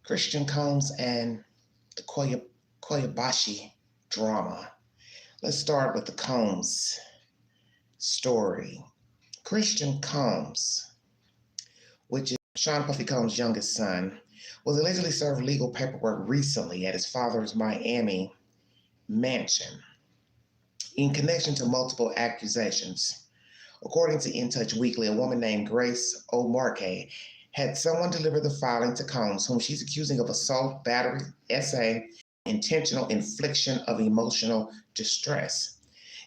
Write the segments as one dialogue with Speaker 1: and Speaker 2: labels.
Speaker 1: Christian Combs and the Koyabashi drama. Let's start with the Combs story. Christian Combs, which is Sean Puffy Combs' youngest son, was allegedly served legal paperwork recently at his father's Miami mansion in connection to multiple accusations. According to In Touch Weekly, a woman named Grace O'Markey had someone deliver the filing to Combs, whom she's accusing of assault, battery, SA, intentional infliction of emotional distress.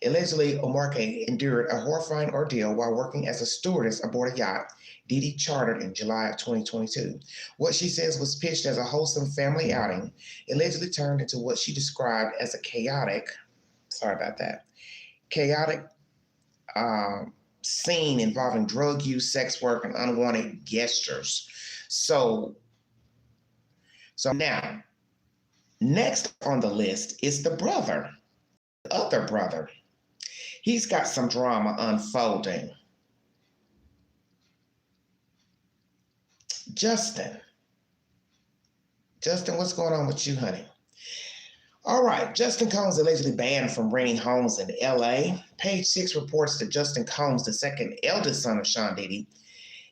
Speaker 1: Allegedly, O'Markey endured a horrifying ordeal while working as a stewardess aboard a yacht Didi chartered in July of 2022. What she says was pitched as a wholesome family outing allegedly turned into what she described as a chaotic scene involving drug use, sex work, and unwanted gestures. So now, next on the list is the brother, the other brother. He's got some drama unfolding. Justin, what's going on with you, honey? All right, Justin Combs allegedly banned from renting homes in LA. Page 6 reports that Justin Combs, the second eldest son of Sean Diddy,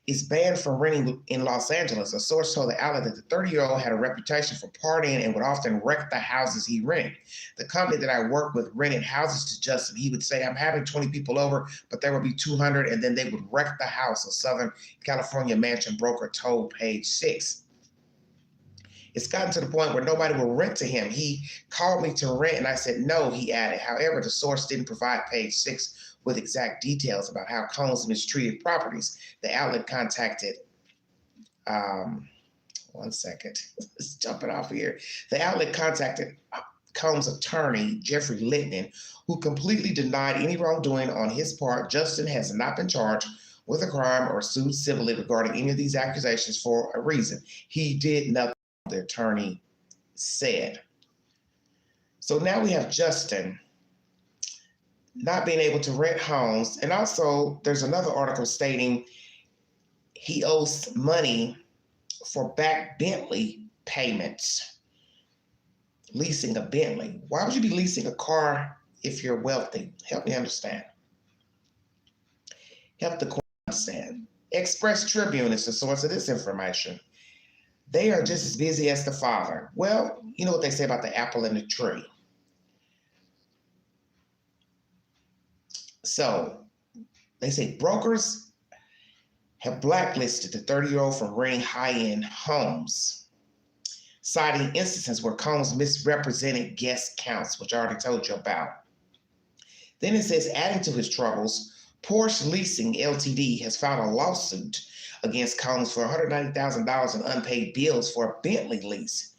Speaker 1: is banned from renting in Los Angeles. A source told the outlet that the 30-year-old had a reputation for partying and would often wreck the houses he rented. The company that I work with rented houses to Justin. He would say, I'm having 20 people over, but there would be 200, and then they would wreck the house, a Southern California mansion broker told Page 6. It's gotten to the point where nobody will rent to him. He called me to rent, and I said no, he added. However, the source didn't provide Page 6 with exact details about how Combs mistreated properties. The outlet contacted, one second, let's jump it off here. The outlet contacted Combs' attorney, Jeffrey Littman, who completely denied any wrongdoing on his part. Justin has not been charged with a crime or sued civilly regarding any of these accusations for a reason. He did nothing, the attorney said. So now we have Justin not being able to rent homes. And also there's another article stating he owes money for back Bentley payments, leasing a Bentley. Why would you be leasing a car if you're wealthy? Help me understand. Help the court understand. Express Tribune is the source of this information. They are just as busy as the father. Well, you know what they say about the apple in the tree. So they say brokers have blacklisted the 30-year-old from renting high-end homes, citing instances where Combs misrepresented guest counts, which I already told you about. Then it says, adding to his troubles, Porsche Leasing Ltd. has filed a lawsuit against Combs for $190,000 in unpaid bills for a Bentley lease.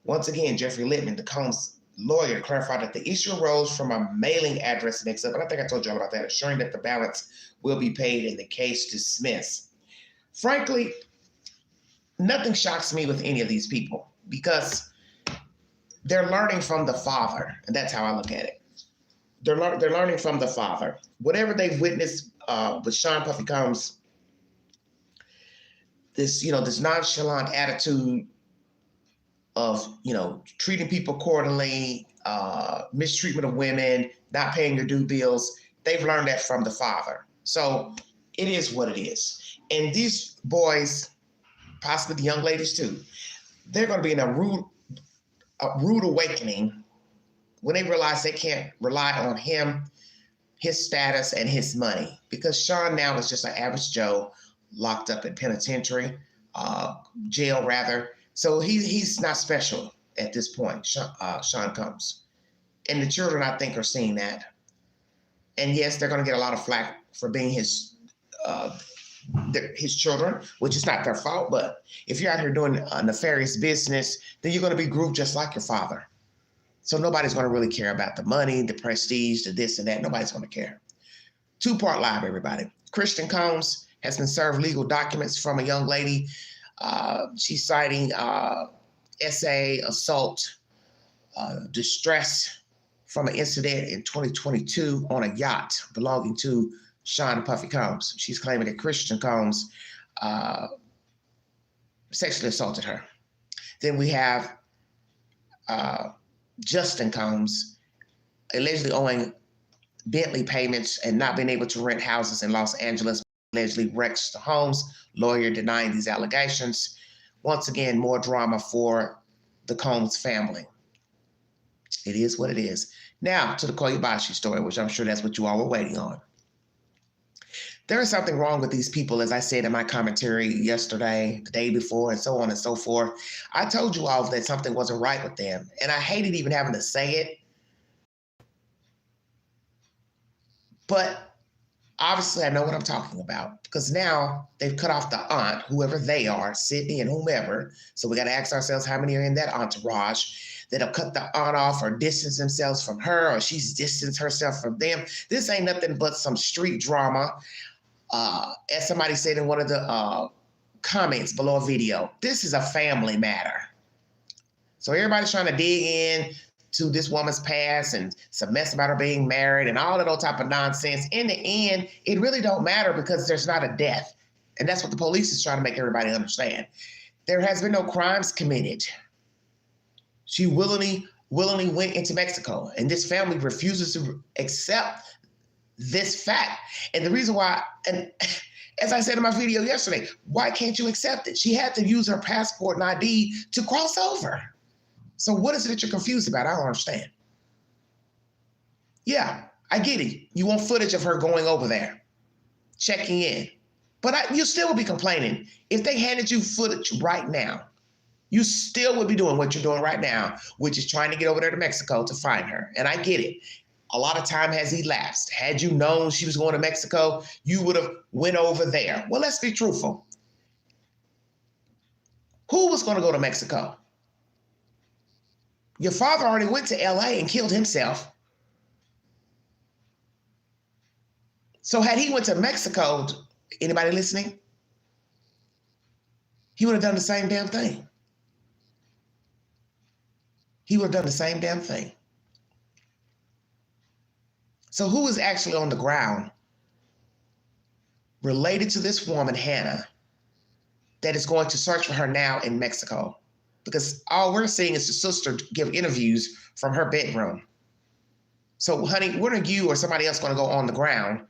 Speaker 1: Once again, Jeffrey Littman, the Combs lawyer, clarified that the issue arose from a mailing address mix-up, and I think I told you about that, assuring that the balance will be paid and the case dismissed. Frankly, nothing shocks me with any of these people because they're learning from the father, and that's how I look at it. They're learning from the father. Whatever they've witnessed with Sean Puffy Combs, this nonchalant attitude of, treating people accordingly, mistreatment of women, not paying your due bills. They've learned that from the father. So it is what it is. And these boys, possibly the young ladies too, they're going to be in a rude awakening when they realize they can't rely on him, his status, and his money. Because Sean now is just an average Joe, locked up in penitentiary, jail rather. So he's not special at this point, Sean Combs. And the children, I think, are seeing that. And yes, they're going to get a lot of flack for being his children, which is not their fault. But if you're out here doing a nefarious business, then you're going to be grouped just like your father. So nobody's going to really care about the money, the prestige, the this and that. Nobody's going to care. Two-part live, everybody. Christian Combs has been served legal documents from a young lady. She's citing SA, assault, distress from an incident in 2022 on a yacht belonging to Sean Puffy Combs. She's claiming that Christian Combs sexually assaulted her. Then we have Justin Combs allegedly owing Bentley payments and not being able to rent houses in Los Angeles, allegedly wrecks the homes. Lawyer denying these allegations. Once again, more drama for the Combs family. It is what it is. Now to the Koyabashi story, which I'm sure that's what you all were waiting on. There is something wrong with these people, as I said in my commentary yesterday, the day before, and so on and so forth. I told you all that something wasn't right with them, and I hated even having to say it. But obviously I know what I'm talking about, because now they've cut off the aunt, whoever they are, Sydney and whomever. So we got to ask ourselves how many are in that entourage that have cut the aunt off or distanced themselves from her, or she's distanced herself from them. This ain't nothing but some street drama. As somebody said in one of the comments below a video, this is a family matter. So everybody's trying to dig in to this woman's past and some mess about her being married and all of that type of nonsense. In the end, it really don't matter because there's not a death. And that's what the police is trying to make everybody understand. There has been no crimes committed. She willingly went into Mexico, and this family refuses to accept this fact. And the reason why, and as I said in my video yesterday, why can't you accept it? She had to use her passport and ID to cross over. So what is it that you're confused about? I don't understand. Yeah, I get it. You want footage of her going over there, checking in. But you still would be complaining. If they handed you footage right now, you still would be doing what you're doing right now, which is trying to get over there to Mexico to find her. And I get it. A lot of time has elapsed. Had you known she was going to Mexico, you would have went over there. Well, let's be truthful. Who was going to go to Mexico? Your father already went to LA and killed himself. So had he went to Mexico, anybody listening? He would have done the same damn thing. He would have done the same damn thing. So who is actually on the ground related to this woman, Hannah, that is going to search for her now in Mexico? Because all we're seeing is the sister give interviews from her bedroom. So, honey, when are you or somebody else going to go on the ground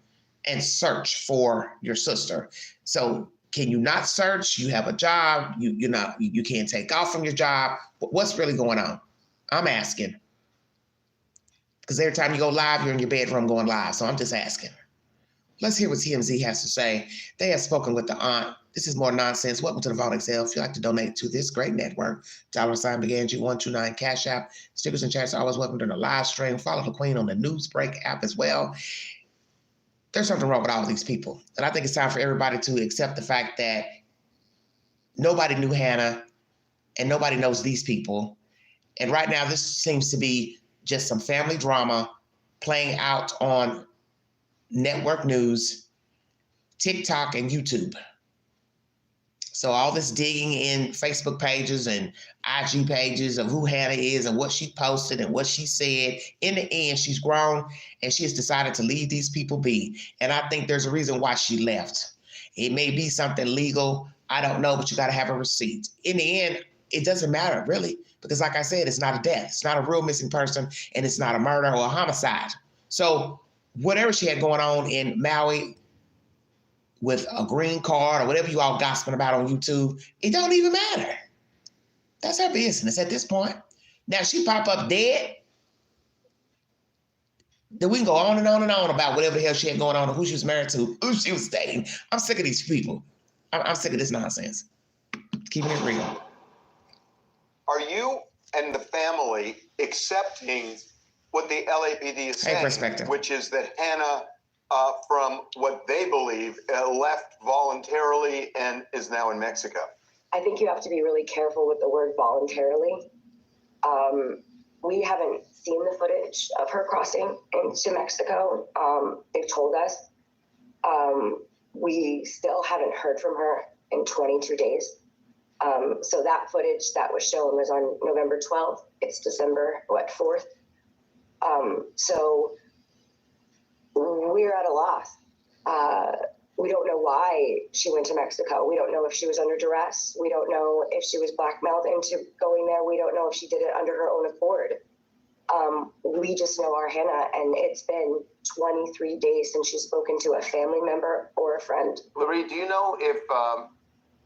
Speaker 1: and search for your sister? So can you not search? You have a job. You can't take off from your job. What's really going on? I'm asking. Because every time you go live, you're in your bedroom going live. So I'm just asking. Let's hear what TMZ has to say. They have spoken with the aunt. This is more nonsense. Welcome to the Vault Excel. If you'd like to donate to this great network, $BeganG129 Cash App. Stickers and chats are always welcome during the live stream. Follow the Queen on the Newsbreak app as well. There's something wrong with all of these people. And I think it's time for everybody to accept the fact that nobody knew Hannah and nobody knows these people. And right now, this seems to be just some family drama playing out on network news, TikTok, and YouTube. So all this digging in Facebook pages and IG pages of who Hannah is and what she posted and what she said, in the end, she's grown and she has decided to leave these people be. And I think there's a reason why she left. It may be something legal. I don't know, but you got to have a receipt. In the end, it doesn't matter, really, because like I said, it's not a death. It's not a real missing person, and it's not a murder or a homicide. So whatever she had going on in Maui with a green card or whatever you all gossiping about on YouTube, it don't even matter. That's her business at this point. Now, she pop up dead, then we can go on and on and on about whatever the hell she had going on, or who she was married to, who she was dating. I'm sick of these people. I'm sick of this nonsense. Keeping it real.
Speaker 2: Are you and the family accepting what the LAPD is saying, which is that Hannah, from what they believe, left voluntarily and is now in Mexico?
Speaker 3: I think you have to be really careful with the word voluntarily. We haven't seen the footage of her crossing into Mexico. They've told us. We still haven't heard from her in 22 days. So that footage that was shown was on November 12th. It's December, 4th. So we're at a loss. We don't know why she went to Mexico. We don't know if she was under duress. We don't know if she was blackmailed into going there. We don't know if she did it under her own accord. We just know our Hannah, and it's been 23 days since she's spoken to a family member or a friend.
Speaker 2: Larry, do you know if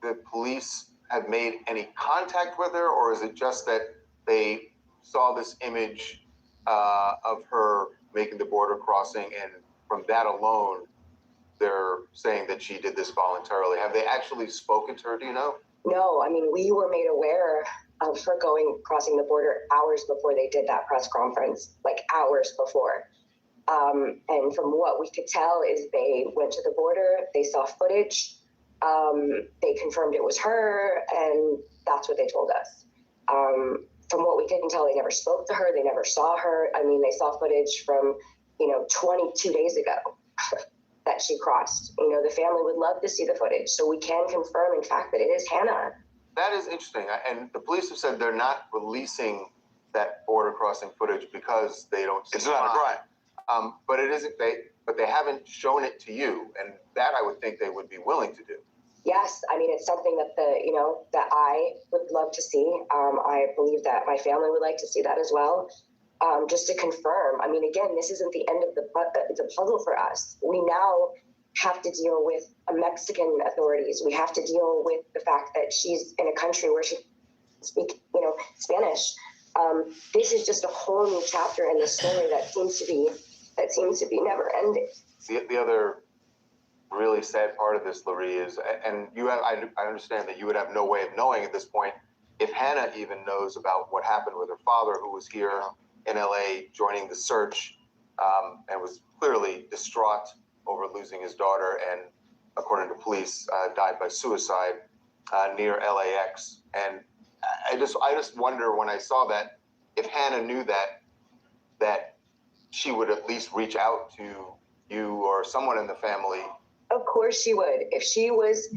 Speaker 2: the police have made any contact with her, or is it just that they saw this image of her making the border crossing, and from that alone, they're saying that she did this voluntarily? Have they actually spoken to her, do you know?
Speaker 3: No, I mean, we were made aware of her crossing the border hours before they did that press conference, like hours before. And from what we could tell is they went to the border, they saw footage, they confirmed it was her, and that's what they told us. From what we can tell, they never spoke to her, they never saw her. I mean, they saw footage from, 22 days ago that she crossed. The family would love to see the footage, so we can confirm, in fact, that it is Hannah.
Speaker 2: That is interesting, and the police have said they're not releasing that border crossing footage because they don't see
Speaker 4: it's not a crime.
Speaker 2: But it isn't but they haven't shown it to you, and that I would think they would be willing to do.
Speaker 3: Yes, I mean, it's something that that I would love to see. I believe that my family would like to see that as well. Just to confirm, I mean, again, this isn't the end of the puzzle for us. We now have to deal with Mexican authorities. We have to deal with the fact that she's in a country where she speaks, Spanish. This is just a whole new chapter in the story that seems to be never ending.
Speaker 2: The other really sad part of this, Larry, is, and I understand that you would have no way of knowing at this point if Hannah even knows about what happened with her father, who was here in LA joining the search, and was clearly distraught over losing his daughter, and according to police, died by suicide near LAX. And I just wonder, when I saw that, if Hannah knew that she would at least reach out to you or someone in the family.
Speaker 3: Of course she would. If she was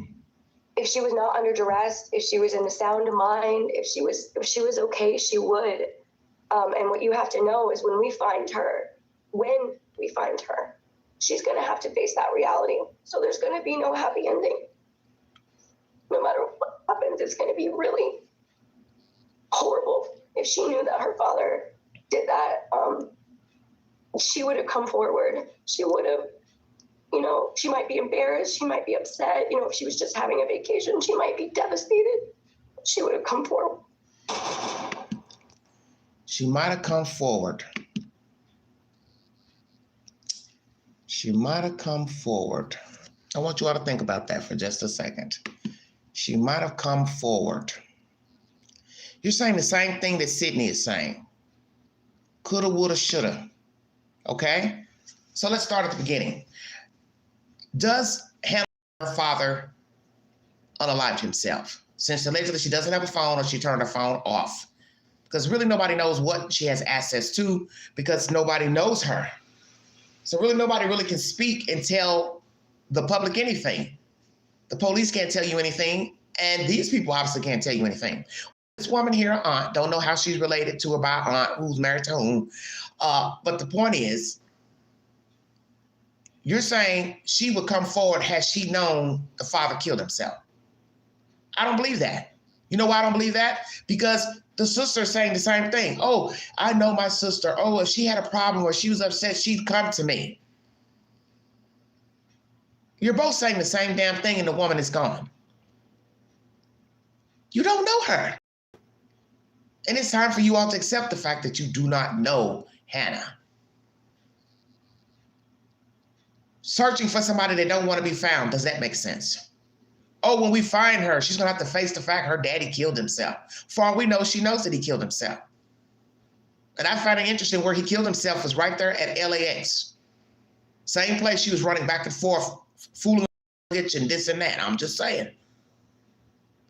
Speaker 3: not under duress, if she was in a sound mind, if she was okay, she would. And what you have to know is when we find her, she's going to have to face that reality. So there's going to be no happy ending. No matter what happens, it's going to be really horrible. If she knew that her father did that, she would have come forward. She would have, she might be embarrassed. She might be upset. If she was just having a vacation, she might be devastated. She would have come forward.
Speaker 1: She might have come forward. She might have come forward. I want you all to think about that for just a second. She might have come forward. You're saying the same thing that Sydney is saying. Coulda, woulda, shoulda. Okay? So let's start at the beginning. Does Hannah, her father, unalive himself? Since allegedly she doesn't have a phone, or she turned her phone off. Because really nobody knows what she has access to, because nobody knows her. So really nobody really can speak and tell the public anything. The police can't tell you anything, and these people obviously can't tell you anything. This woman here, her aunt, don't know how she's related to her by aunt, who's married to whom. But the point is, you're saying she would come forward had she known the father killed himself. I don't believe that. You know why I don't believe that? Because the sister is saying the same thing. Oh, I know my sister. Oh, if she had a problem or she was upset, she'd come to me. You're both saying the same damn thing, and the woman is gone. You don't know her. And it's time for you all to accept the fact that you do not know Hannah. Searching for somebody that don't want to be found, does that make sense? Oh, when we find her, she's going to have to face the fact her daddy killed himself. For all we know, she knows that he killed himself. And I find it interesting where he killed himself was right there at LAX. Same place she was running back and forth, fooling and this and that. I'm just saying.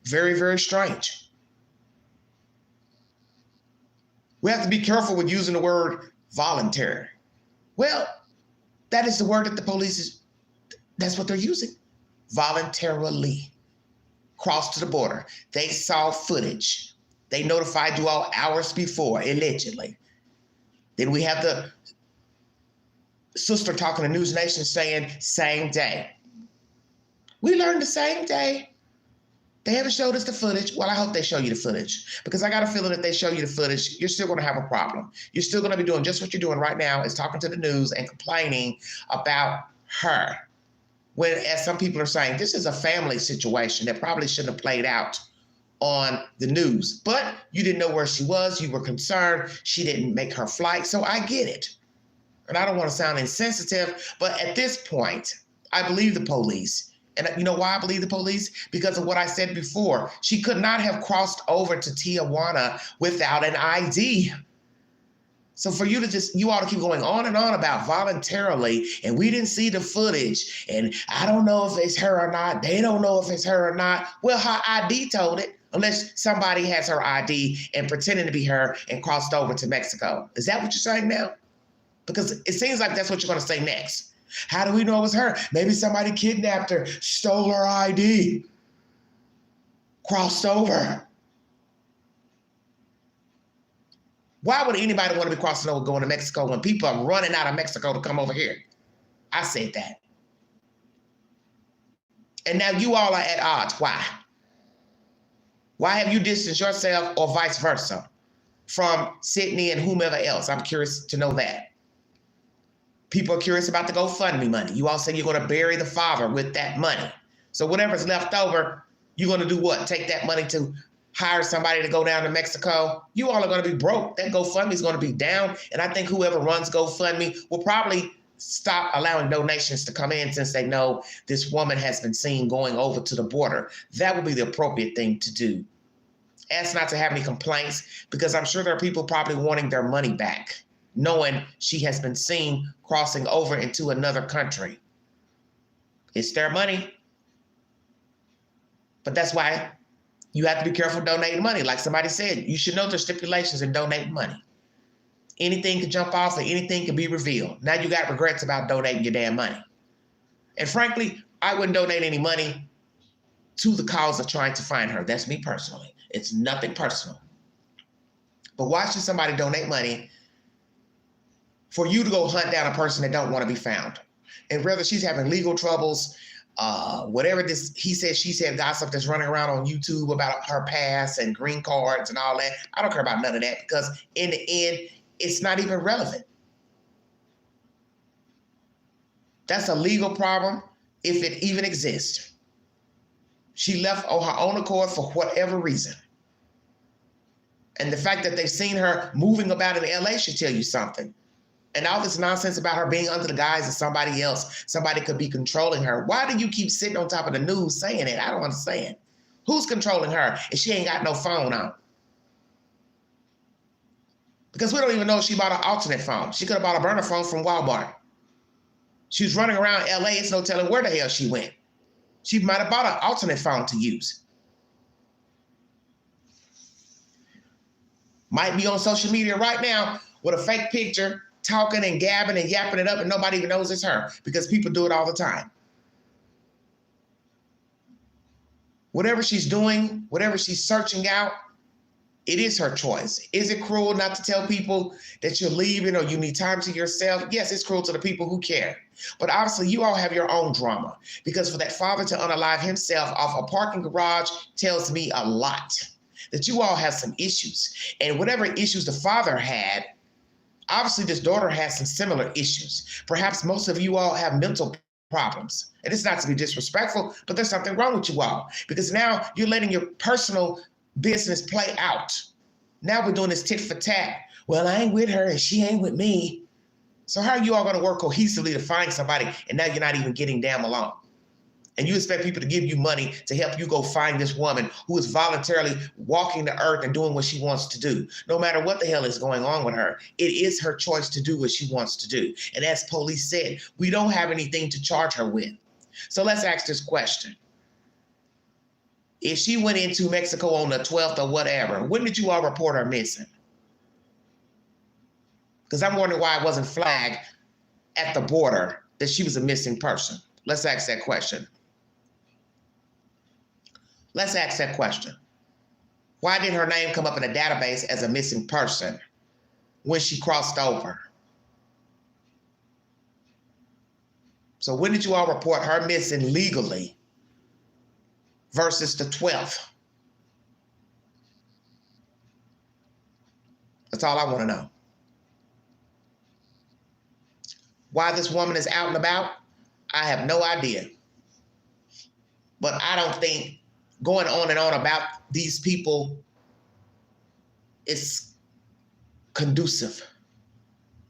Speaker 1: Very, very strange. We have to be careful with using the word voluntary. Well, that is the word that the police is, that's what they're using. Voluntarily crossed to the border. They saw footage. They notified you all hours before, allegedly. Then we have the sister talking to News Nation saying same day. We learned the same day. They haven't showed us the footage. Well, I hope they show you the footage, because I got a feeling if they show you the footage, you're still going to have a problem. You're still going to be doing just what you're doing right now, is talking to the news and complaining about her. When, as some people are saying, this is a family situation that probably shouldn't have played out on the news. But you didn't know where she was. You were concerned. She didn't make her flight. So I get it. And I don't want to sound insensitive, but at this point, I believe the police. And you know why I believe the police? Because of what I said before. She could not have crossed over to Tijuana without an ID. So for you to you ought to keep going on and on about voluntarily, and we didn't see the footage, and I don't know if it's her or not. They don't know if it's her or not. Well, her ID told it, unless somebody has her ID and pretending to be her and crossed over to Mexico. Is that what you're saying now? Because it seems like that's what you're going to say next. How do we know it was her? Maybe somebody kidnapped her, stole her ID, crossed over. Why would anybody want to be crossing over going to Mexico when people are running out of Mexico to come over here? I said that. And now you all are at odds. Why? Why have you distanced yourself, or vice versa, from Sydney and whomever else? I'm curious to know that. People are curious about the GoFundMe money. You all say you're going to bury the father with that money. So whatever's left over, you're going to do what? Take that money to hire somebody to go down to Mexico? You all are going to be broke. That GoFundMe is going to be down. And I think whoever runs GoFundMe will probably stop allowing donations to come in, since they know this woman has been seen going over to the border. That would be the appropriate thing to do. Ask not to have any complaints, because I'm sure there are people probably wanting their money back, knowing she has been seen crossing over into another country. It's their money. But that's why you have to be careful donating money. Like somebody said, you should know the stipulations in donating money. Anything can jump off, and anything can be revealed. Now you got regrets about donating your damn money. And frankly, I wouldn't donate any money to the cause of trying to find her. That's me personally. It's nothing personal. But why should somebody donate money for you to go hunt down a person that don't want to be found? And whether she's having legal troubles, whatever this he said, she said gossip that's running around on YouTube about her past and green cards and all that, I don't care about none of that, because in the end, it's not even relevant. That's a legal problem, if it even exists. She left on her own accord for whatever reason. And the fact that they've seen her moving about in LA should tell you something. And all this nonsense about her being under the guise of somebody else, somebody could be controlling her. Why do you keep sitting on top of the news saying it? I don't understand. Who's controlling her if she ain't got no phone on? Because we don't even know if she bought an alternate phone. She could have bought a burner phone from Walmart. She was running around LA. It's no telling where the hell she went. She might have bought an alternate phone to use. Might be on social media right now with a fake picture, talking and gabbing and yapping it up, and nobody even knows it's her, because people do it all the time. Whatever she's doing, whatever she's searching out, it is her choice. Is it cruel not to tell people that you're leaving or you need time to yourself? Yes, it's cruel to the people who care. But obviously, you all have your own drama, because for that father to unalive himself off a parking garage tells me a lot, that you all have some issues. And whatever issues the father had, obviously this daughter has some similar issues. Perhaps most of you all have mental problems. And it's not to be disrespectful, but there's something wrong with you all, because now you're letting your personal business play out. Now we're doing this tit for tat. Well, I ain't with her and she ain't with me. So how are you all going to work cohesively to find somebody, and now you're not even getting damn along? And you expect people to give you money to help you go find this woman who is voluntarily walking the earth and doing what she wants to do. No matter what the hell is going on with her, it is her choice to do what she wants to do. And as police said, we don't have anything to charge her with. So let's ask this question. If she went into Mexico on the 12th or whatever, when did you all report her missing? Because I'm wondering why it wasn't flagged at the border that she was a missing person. Let's ask that question. Let's ask that question. Why didn't her name come up in a database as a missing person when she crossed over? So when did you all report her missing legally versus the 12th? That's all I want to know. Why this woman is out and about, I have no idea. But I don't think going on and on about these people is conducive,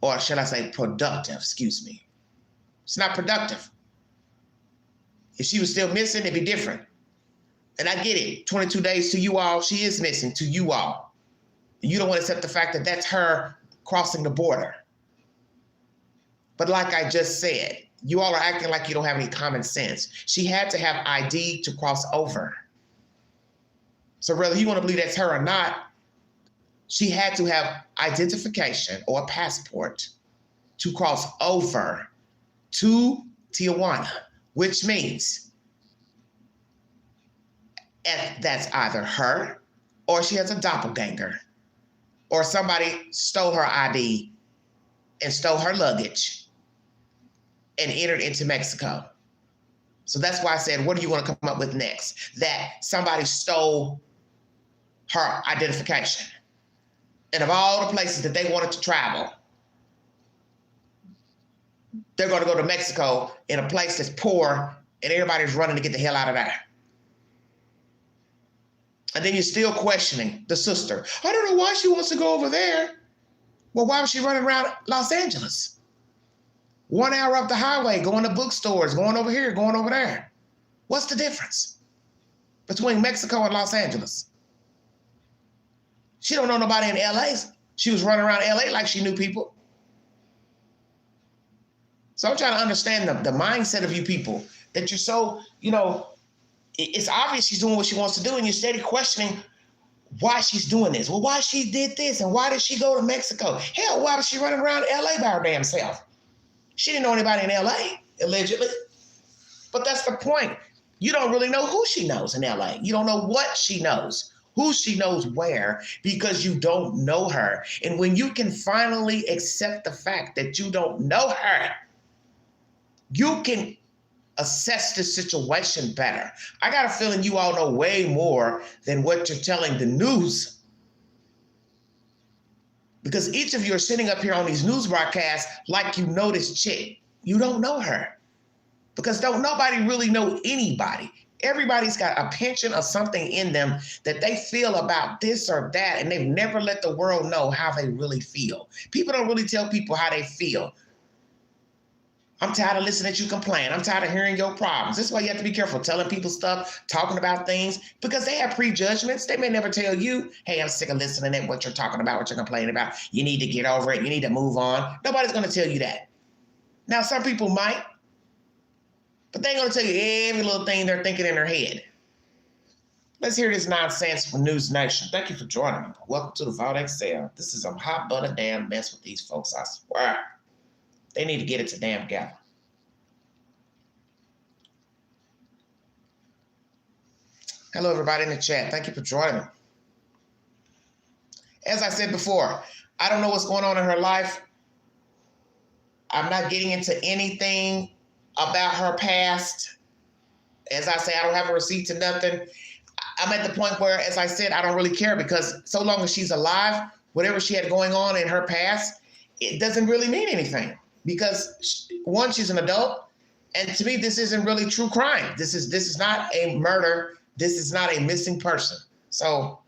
Speaker 1: or should I say productive, excuse me. It's not productive. If she was still missing, it'd be different. And I get it, 22 days to you all, she is missing to you all. You don't want to accept the fact that that's her crossing the border. But like I just said, you all are acting like you don't have any common sense. She had to have ID to cross over. So whether you want to believe that's her or not, she had to have identification or a passport to cross over to Tijuana, which means that's either her or she has a doppelganger or somebody stole her ID and stole her luggage and entered into Mexico. So that's why I said, what do you want to come up with next? That somebody stole her identification. And of all the places that they wanted to travel, they're going to go to Mexico in a place that's poor and everybody's running to get the hell out of there. And then you're still questioning the sister. I don't know why she wants to go over there. Well, why was she running around Los Angeles? 1 hour up the highway, going to bookstores, going over here, going over there. What's the difference between Mexico and Los Angeles? She don't know nobody in LA. She was running around LA like she knew people. So I'm trying to understand the mindset of you people that you're so, it's obvious she's doing what she wants to do and you're steady questioning why she's doing this. Well, why she did this and why did she go to Mexico? Hell, why was she running around LA by her damn self? She didn't know anybody in LA, allegedly. But that's the point. You don't really know who she knows in LA. You don't know what she knows, who she knows where, because you don't know her. And when you can finally accept the fact that you don't know her, you can assess the situation better. I got a feeling you all know way more than what you're telling the news. Because each of you are sitting up here on these news broadcasts like you know this chick. You don't know her. Because don't nobody really know anybody. Everybody's got a penchant of something in them that they feel about this or that, and they've never let the world know how they really feel. People don't really tell people how they feel. I'm tired of listening to you complain. I'm tired of hearing your problems. This is why you have to be careful telling people stuff, talking about things, because they have prejudgments. They may never tell you, hey, I'm sick of listening to what you're talking about, what you're complaining about. You need to get over it. You need to move on. Nobody's going to tell you that. Now, some people might, but they ain't going to tell you every little thing they're thinking in their head. Let's hear this nonsense from News Nation. Thank you for joining me. Welcome to the Vault XL. This is a hot butter damn mess with these folks, I swear. They need to get it to damn together. Hello, everybody in the chat. Thank you for joining me. As I said before, I don't know what's going on in her life. I'm not getting into anything about her past. As I say, I don't have a receipt to nothing. I'm at the point where, as I said, I don't really care, because so long as she's alive, whatever she had going on in her past, it doesn't really mean anything. Because one, she's an adult, and to me, this isn't really true crime. This is not a murder. This is not a missing person. So,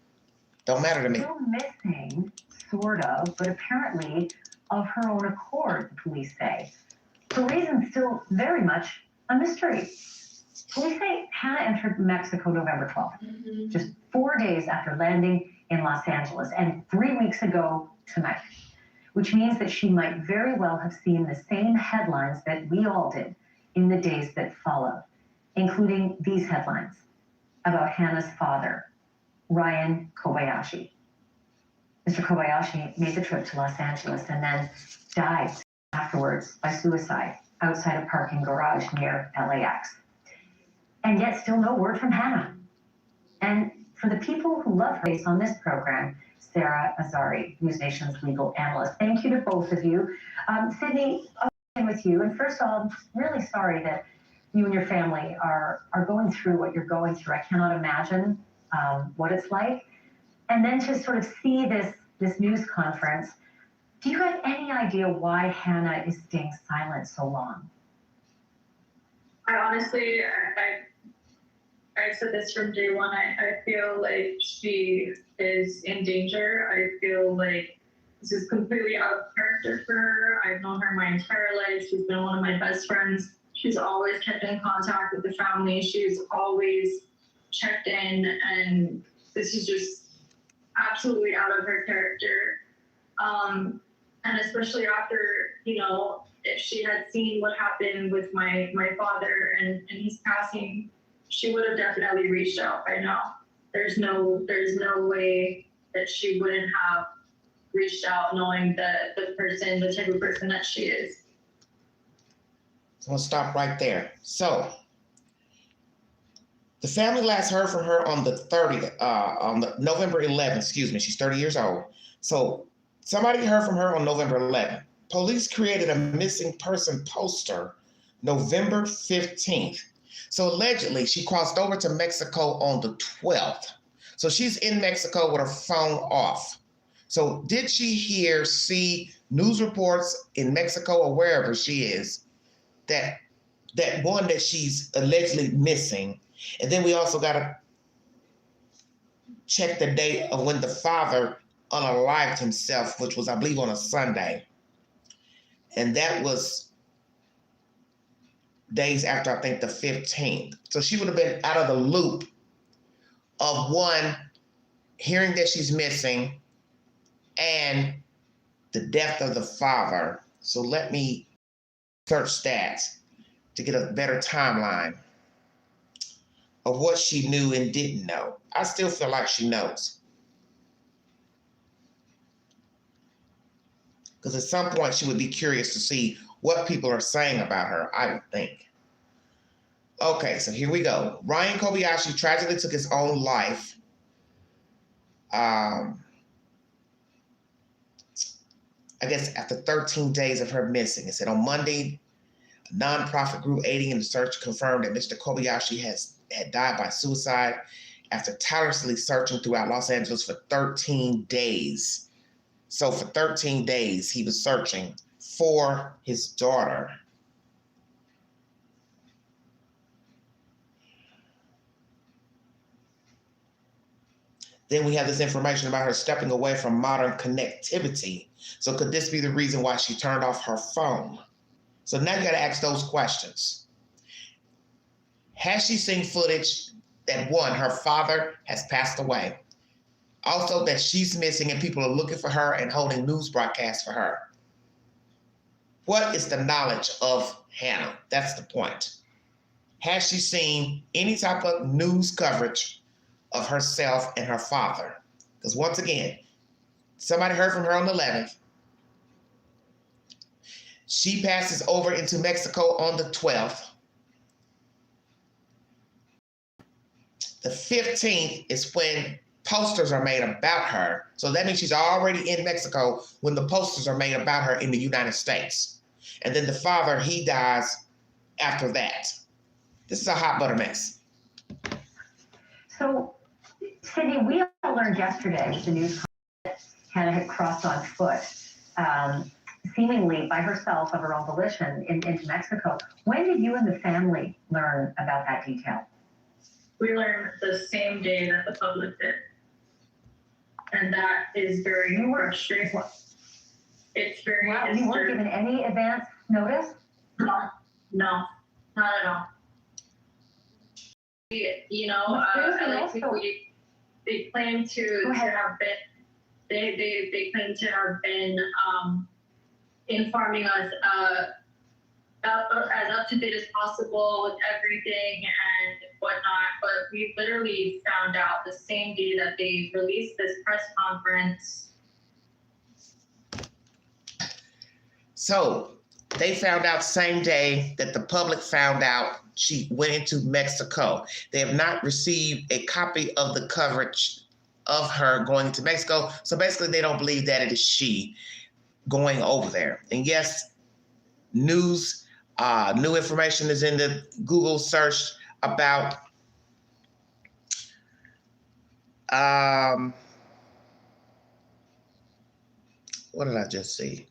Speaker 1: don't matter to me.
Speaker 4: Still missing, sort of, but apparently of her own accord, the police say. The reason's still very much a mystery. Police say Hannah entered Mexico November 12th, just 4 days after landing in Los Angeles, and 3 weeks ago tonight, which means that she might very well have seen the same headlines that we all did in the days that followed, including these headlines about Hannah's father, Ryan Kobayashi. Mr. Kobayashi made the trip to Los Angeles and then died afterwards by suicide outside a parking garage near LAX. And yet still no word from Hannah. And for the people who love her based on this program, Sarah Azari, News Nation's legal analyst. Thank you to both of you. Sydney, I'll begin with you. And first of all, I'm really sorry that you and your family are going through what you're going through. I cannot imagine what it's like. And then to sort of see this news conference, do you have any idea why Hannah is staying silent so long?
Speaker 5: I honestly, I said this from day one. I feel like she is in danger. I feel like this is completely out of character for her. I've known her my entire life. She's been one of my best friends. She's always kept in contact with the family. She's always checked in, and this is just absolutely out of her character. And especially after, you know, if she had seen what happened with my father and his passing, she would have definitely reached out by now. There's no way that she wouldn't have reached out, knowing the type of person that she is.
Speaker 1: So we'll stop right there. So the family last heard from her on the 30th, on the November 11th, excuse me, she's 30 years old. So somebody heard from her on November 11th. Police created a missing person poster November 15th. So allegedly, she crossed over to Mexico on the 12th. So she's in Mexico with her phone off. So did she see news reports in Mexico or wherever she is that one that she's allegedly missing? And then we also got to check the date of when the father unalived himself, which was, I believe, on a Sunday. And that was days after, I think, the 15th. So she would have been out of the loop of one, hearing that she's missing, and the death of the father. So let me search that to get a better timeline of what she knew and didn't know. I still feel like she knows. Because at some point she would be curious to see what people are saying about her, I would think. Okay, so here we go. Ryan Kobayashi tragically took his own life. I guess after 13 days of her missing. It said on Monday, a nonprofit group aiding in the search confirmed that Mr. Kobayashi had died by suicide after tirelessly searching throughout Los Angeles for 13 days. So for 13 days, he was searching for his daughter. Then we have this information about her stepping away from modern connectivity. So could this be the reason why she turned off her phone? So now you got to ask those questions. Has she seen footage that, one, her father has passed away? Also that she's missing and people are looking for her and holding news broadcasts for her. What is the knowledge of Hannah? That's the point. Has she seen any type of news coverage of herself and her father? Because once again, somebody heard from her on the 11th. She passes over into Mexico on the 12th. The 15th is when posters are made about her. So that means she's already in Mexico when the posters are made about her in the United States. And then the father, he dies after that. This is a hot butter mess.
Speaker 4: So, Sydney, we all learned yesterday the news that Hannah had crossed on foot, seemingly by herself of her own volition into Mexico. When did you and the family learn about that detail?
Speaker 5: We learned the same day that the public did. And that is very frustrating. It's very
Speaker 4: Wow, you weren't given any advance notice?
Speaker 5: No, not at all. You know, they claim to have been, they claim to have been informing us as up to date as possible with everything and whatnot, but we literally found out the same day that they released this press conference.
Speaker 1: So they found out same day that the public found out she went into Mexico. They have not received a copy of the coverage of her going into Mexico. So basically they don't believe that it is she going over there. And yes, news New information is in the Google search about what did I just see?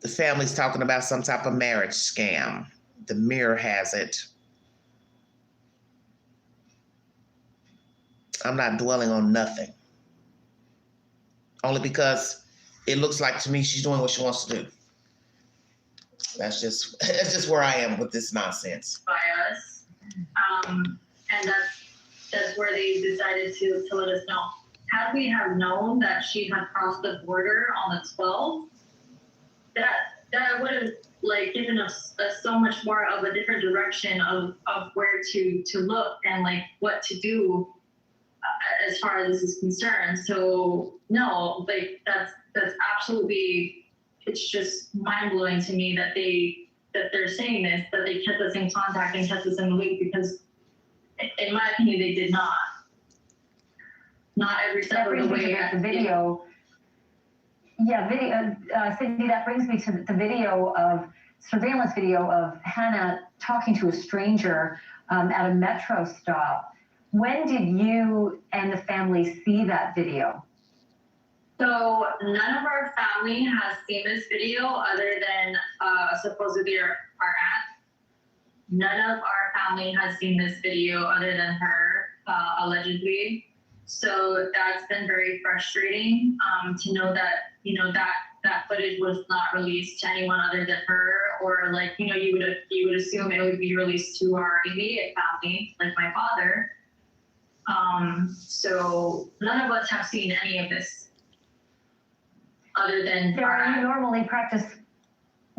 Speaker 1: The family's talking about some type of marriage scam. The Mirror has it. I'm not dwelling on nothing. Only because it looks like to me she's doing what she wants to do. That's just where I am with this nonsense.
Speaker 5: By us. And that's where they decided to let us know. Had we have known that she had crossed the border on the 12th, that would have like given us so much more of a different direction of where to look and like what to do as far as this is concerned. So no, like that's absolutely, it's just mind blowing to me that they're saying this, that they kept us in contact and kept us in the loop, because in my opinion they did not. Not every step of the way.
Speaker 4: The video. Yeah, Sydney, that brings me to the video of surveillance video of Hannah talking to a stranger at a metro stop. When did you and the family see that video?
Speaker 5: So none of our family has seen this video other than supposedly our aunt. None of our family has seen this video other than her, allegedly. So that's been very frustrating to know that, you know, that footage was not released to anyone other than her, or like, you know, you would assume it would be released to our immediate family, like my father. So none of us have seen any of this other than
Speaker 4: Sarah, you normally practice.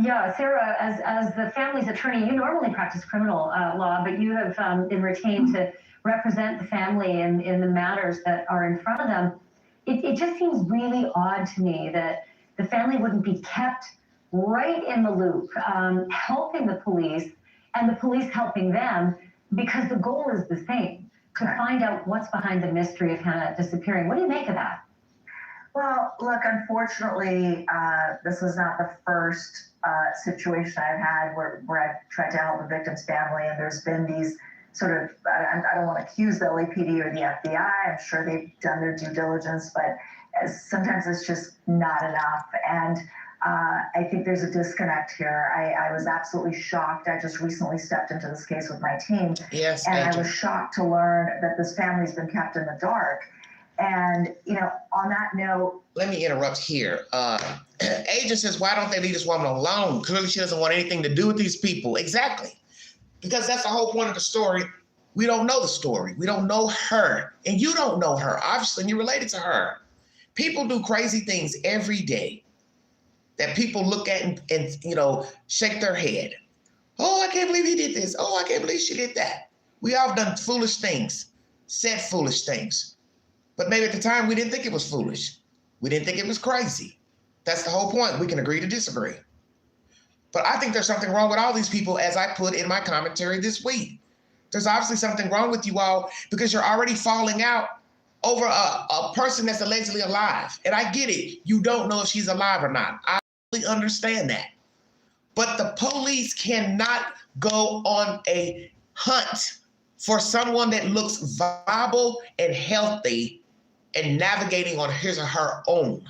Speaker 4: Yeah, Sarah, as the family's attorney, you normally practice criminal law, but you have been retained to represent the family in the matters that are in front of them. It just seems really odd to me that the family wouldn't be kept right in the loop, helping the police and the police helping them, because the goal is the same, to find out what's behind the mystery of Hannah disappearing. What do you make of that?
Speaker 6: Well, look, unfortunately, this was not the first situation I've had where I've tried to help a victim's family, and there's been these sort of, I don't want to accuse the LAPD or the FBI, I'm sure they've done their due diligence, but sometimes it's just not enough. And I think there's a disconnect here. I was absolutely shocked. I just recently stepped into this case with my team.
Speaker 1: Yes,
Speaker 6: and I was shocked to learn that this family's been kept in the dark. And, you know, on that note.
Speaker 1: Let me interrupt here. Agent says, why don't they leave this woman alone? Clearly she doesn't want anything to do with these people. Exactly. Because that's the whole point of the story. We don't know the story. We don't know her. And you don't know her, obviously, and you're related to her. People do crazy things every day that people look at and you know, shake their head. Oh, I can't believe he did this. Oh, I can't believe she did that. We all have done foolish things, said foolish things. But maybe at the time we didn't think it was foolish. We didn't think it was crazy. That's the whole point. We can agree to disagree. But I think there's something wrong with all these people, as I put in my commentary this week. There's obviously something wrong with you all because you're already falling out over a person that's allegedly alive. And I get it. You don't know if she's alive or not. I really understand that. But the police cannot go on a hunt for someone that looks viable and healthy and navigating on his or her own.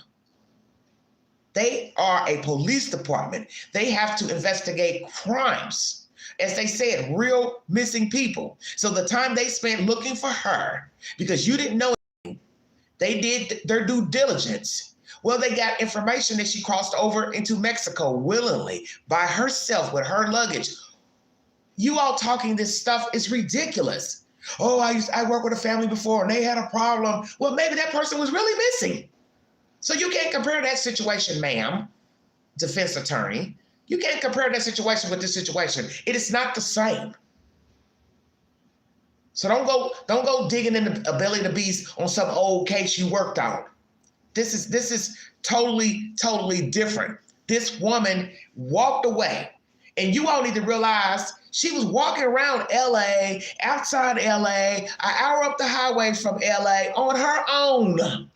Speaker 1: They are a police department. They have to investigate crimes. As they said, real missing people. So the time they spent looking for her, because you didn't know anything, they did their due diligence. Well, they got information that she crossed over into Mexico willingly by herself with her luggage. You all talking this stuff is ridiculous. Oh, I worked with a family before and they had a problem. Well, maybe that person was really missing. So you can't compare that situation, ma'am, defense attorney. You can't compare that situation with this situation. It is not the same. So don't go digging in the belly of the beast on some old case you worked on. This is totally different. This woman walked away, and you all need to realize she was walking around LA, outside LA, an hour up the highway from LA on her own.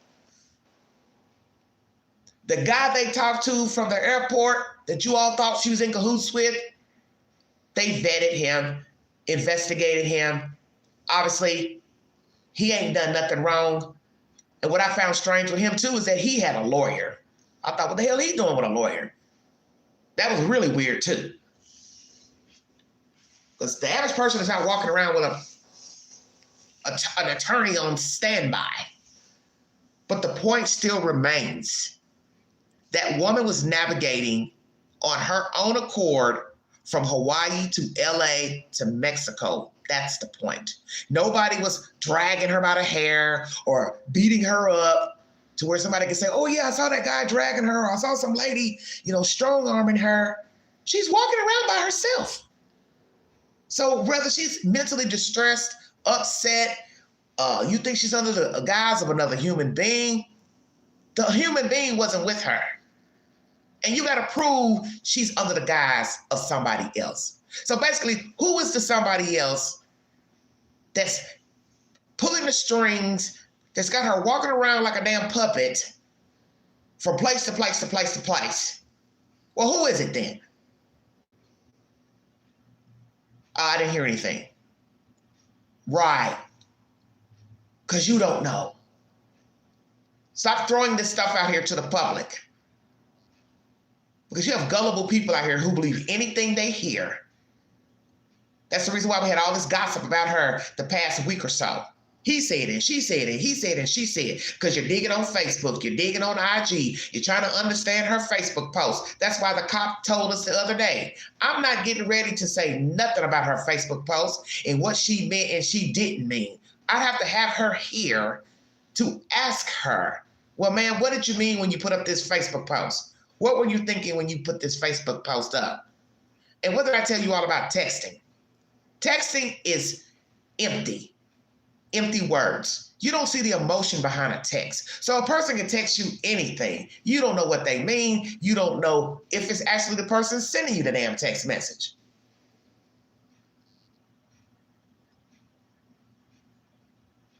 Speaker 1: The guy they talked to from the airport that you all thought she was in cahoots with, they vetted him, investigated him. Obviously, he ain't done nothing wrong. And what I found strange with him too is that he had a lawyer. I thought, what the hell he doing with a lawyer? That was really weird too. Because the average person is not walking around with an attorney on standby. But the point still remains. That woman was navigating on her own accord from Hawaii to LA to Mexico. That's the point. Nobody was dragging her by the hair or beating her up to where somebody could say, oh yeah, I saw that guy dragging her, or I saw some lady, strong-arming her. She's walking around by herself. So whether she's mentally distressed, upset, you think she's under the guise of another human being, the human being wasn't with her. And you got to prove she's under the guise of somebody else. So basically, who is the somebody else that's pulling the strings, that's got her walking around like a damn puppet from place to place to place to place? Well, who is it then? I didn't hear anything. Right. Because you don't know. Stop throwing this stuff out here to the public. Because you have gullible people out here who believe anything they hear. That's the reason why we had all this gossip about her the past week or so. He said it, she said it, he said it, she said it. Because you're digging on Facebook, you're digging on IG, you're trying to understand her Facebook post. That's why the cop told us the other day, I'm not getting ready to say nothing about her Facebook post and what she meant and she didn't mean. I have to have her here to ask her, well, man, what did you mean when you put up this Facebook post? What were you thinking when you put this Facebook post up? And what did I tell you all about texting? Texting is empty words. You don't see the emotion behind a text. So a person can text you anything. You don't know what they mean. You don't know if it's actually the person sending you the damn text message.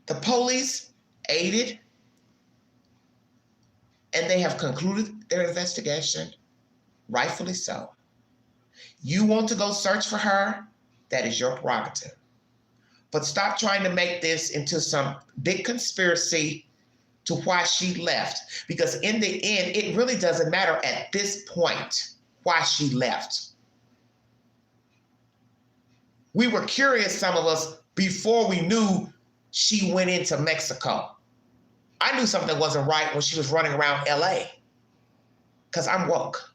Speaker 1: The police aided, and they have concluded their investigation, rightfully so. You want to go search for her, that is your prerogative. But stop trying to make this into some big conspiracy to why she left. Because in the end, it really doesn't matter at this point why she left. We were curious, some of us, before we knew she went into Mexico. I knew something wasn't right when she was running around LA, because I'm woke.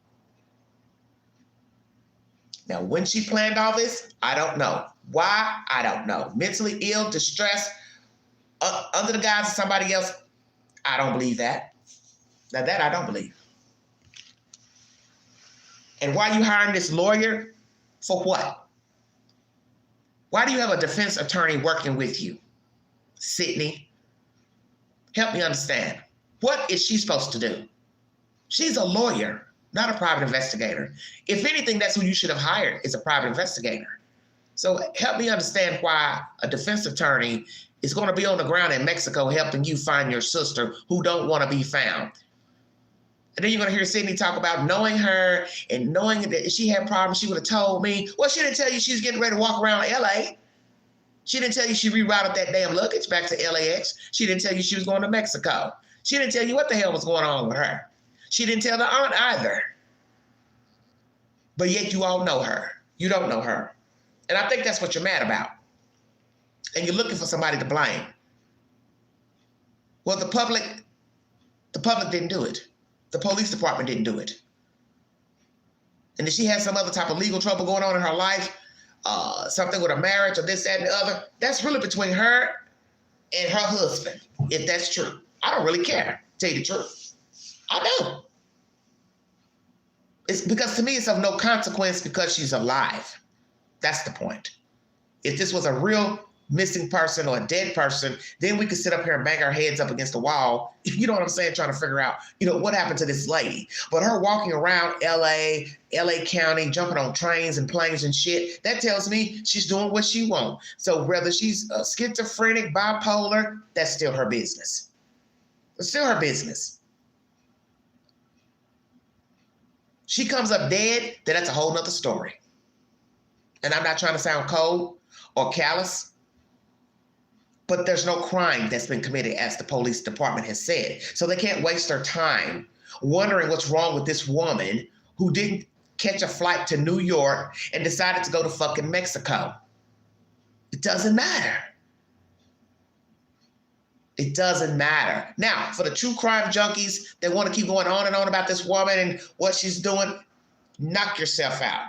Speaker 1: Now, when she planned all this, I don't know. Why? I don't know. Mentally ill, distressed, under the guise of somebody else, I don't believe that. Now that I don't believe. And why are you hiring this lawyer? For what? Why do you have a defense attorney working with you? Sydney, help me understand. What is she supposed to do? She's a lawyer, not a private investigator. If anything, that's who you should have hired, is a private investigator. So help me understand why a defense attorney is going to be on the ground in Mexico helping you find your sister who don't want to be found. And then you're going to hear Sydney talk about knowing her and knowing that if she had problems, she would have told me. Well, she didn't tell you she was getting ready to walk around LA. She didn't tell you she rerouted that damn luggage back to LAX. She didn't tell you she was going to Mexico. She didn't tell you what the hell was going on with her. She didn't tell the aunt either. But yet you all know her. You don't know her. And I think that's what you're mad about. And you're looking for somebody to blame. Well, the public didn't do it. The police department didn't do it. And if she has some other type of legal trouble going on in her life, something with a marriage or this, that, and the other, that's really between her and her husband, if that's true. I don't really care, to tell you the truth. I don't. It's because to me, it's of no consequence because she's alive. That's the point. If this was a real missing person or a dead person, then we could sit up here and bang our heads up against the wall, you know what I'm saying, trying to figure out, what happened to this lady. But her walking around LA County, jumping on trains and planes and shit, that tells me she's doing what she wants. So whether she's schizophrenic, bipolar, that's still her business. It's still her business. She comes up dead, then that's a whole nother story. And I'm not trying to sound cold or callous, but there's no crime that's been committed, as the police department has said. So they can't waste their time wondering what's wrong with this woman who didn't catch a flight to New York and decided to go to fucking Mexico. It doesn't matter. It doesn't matter. Now, for the true crime junkies that want to keep going on and on about this woman and what she's doing, knock yourself out.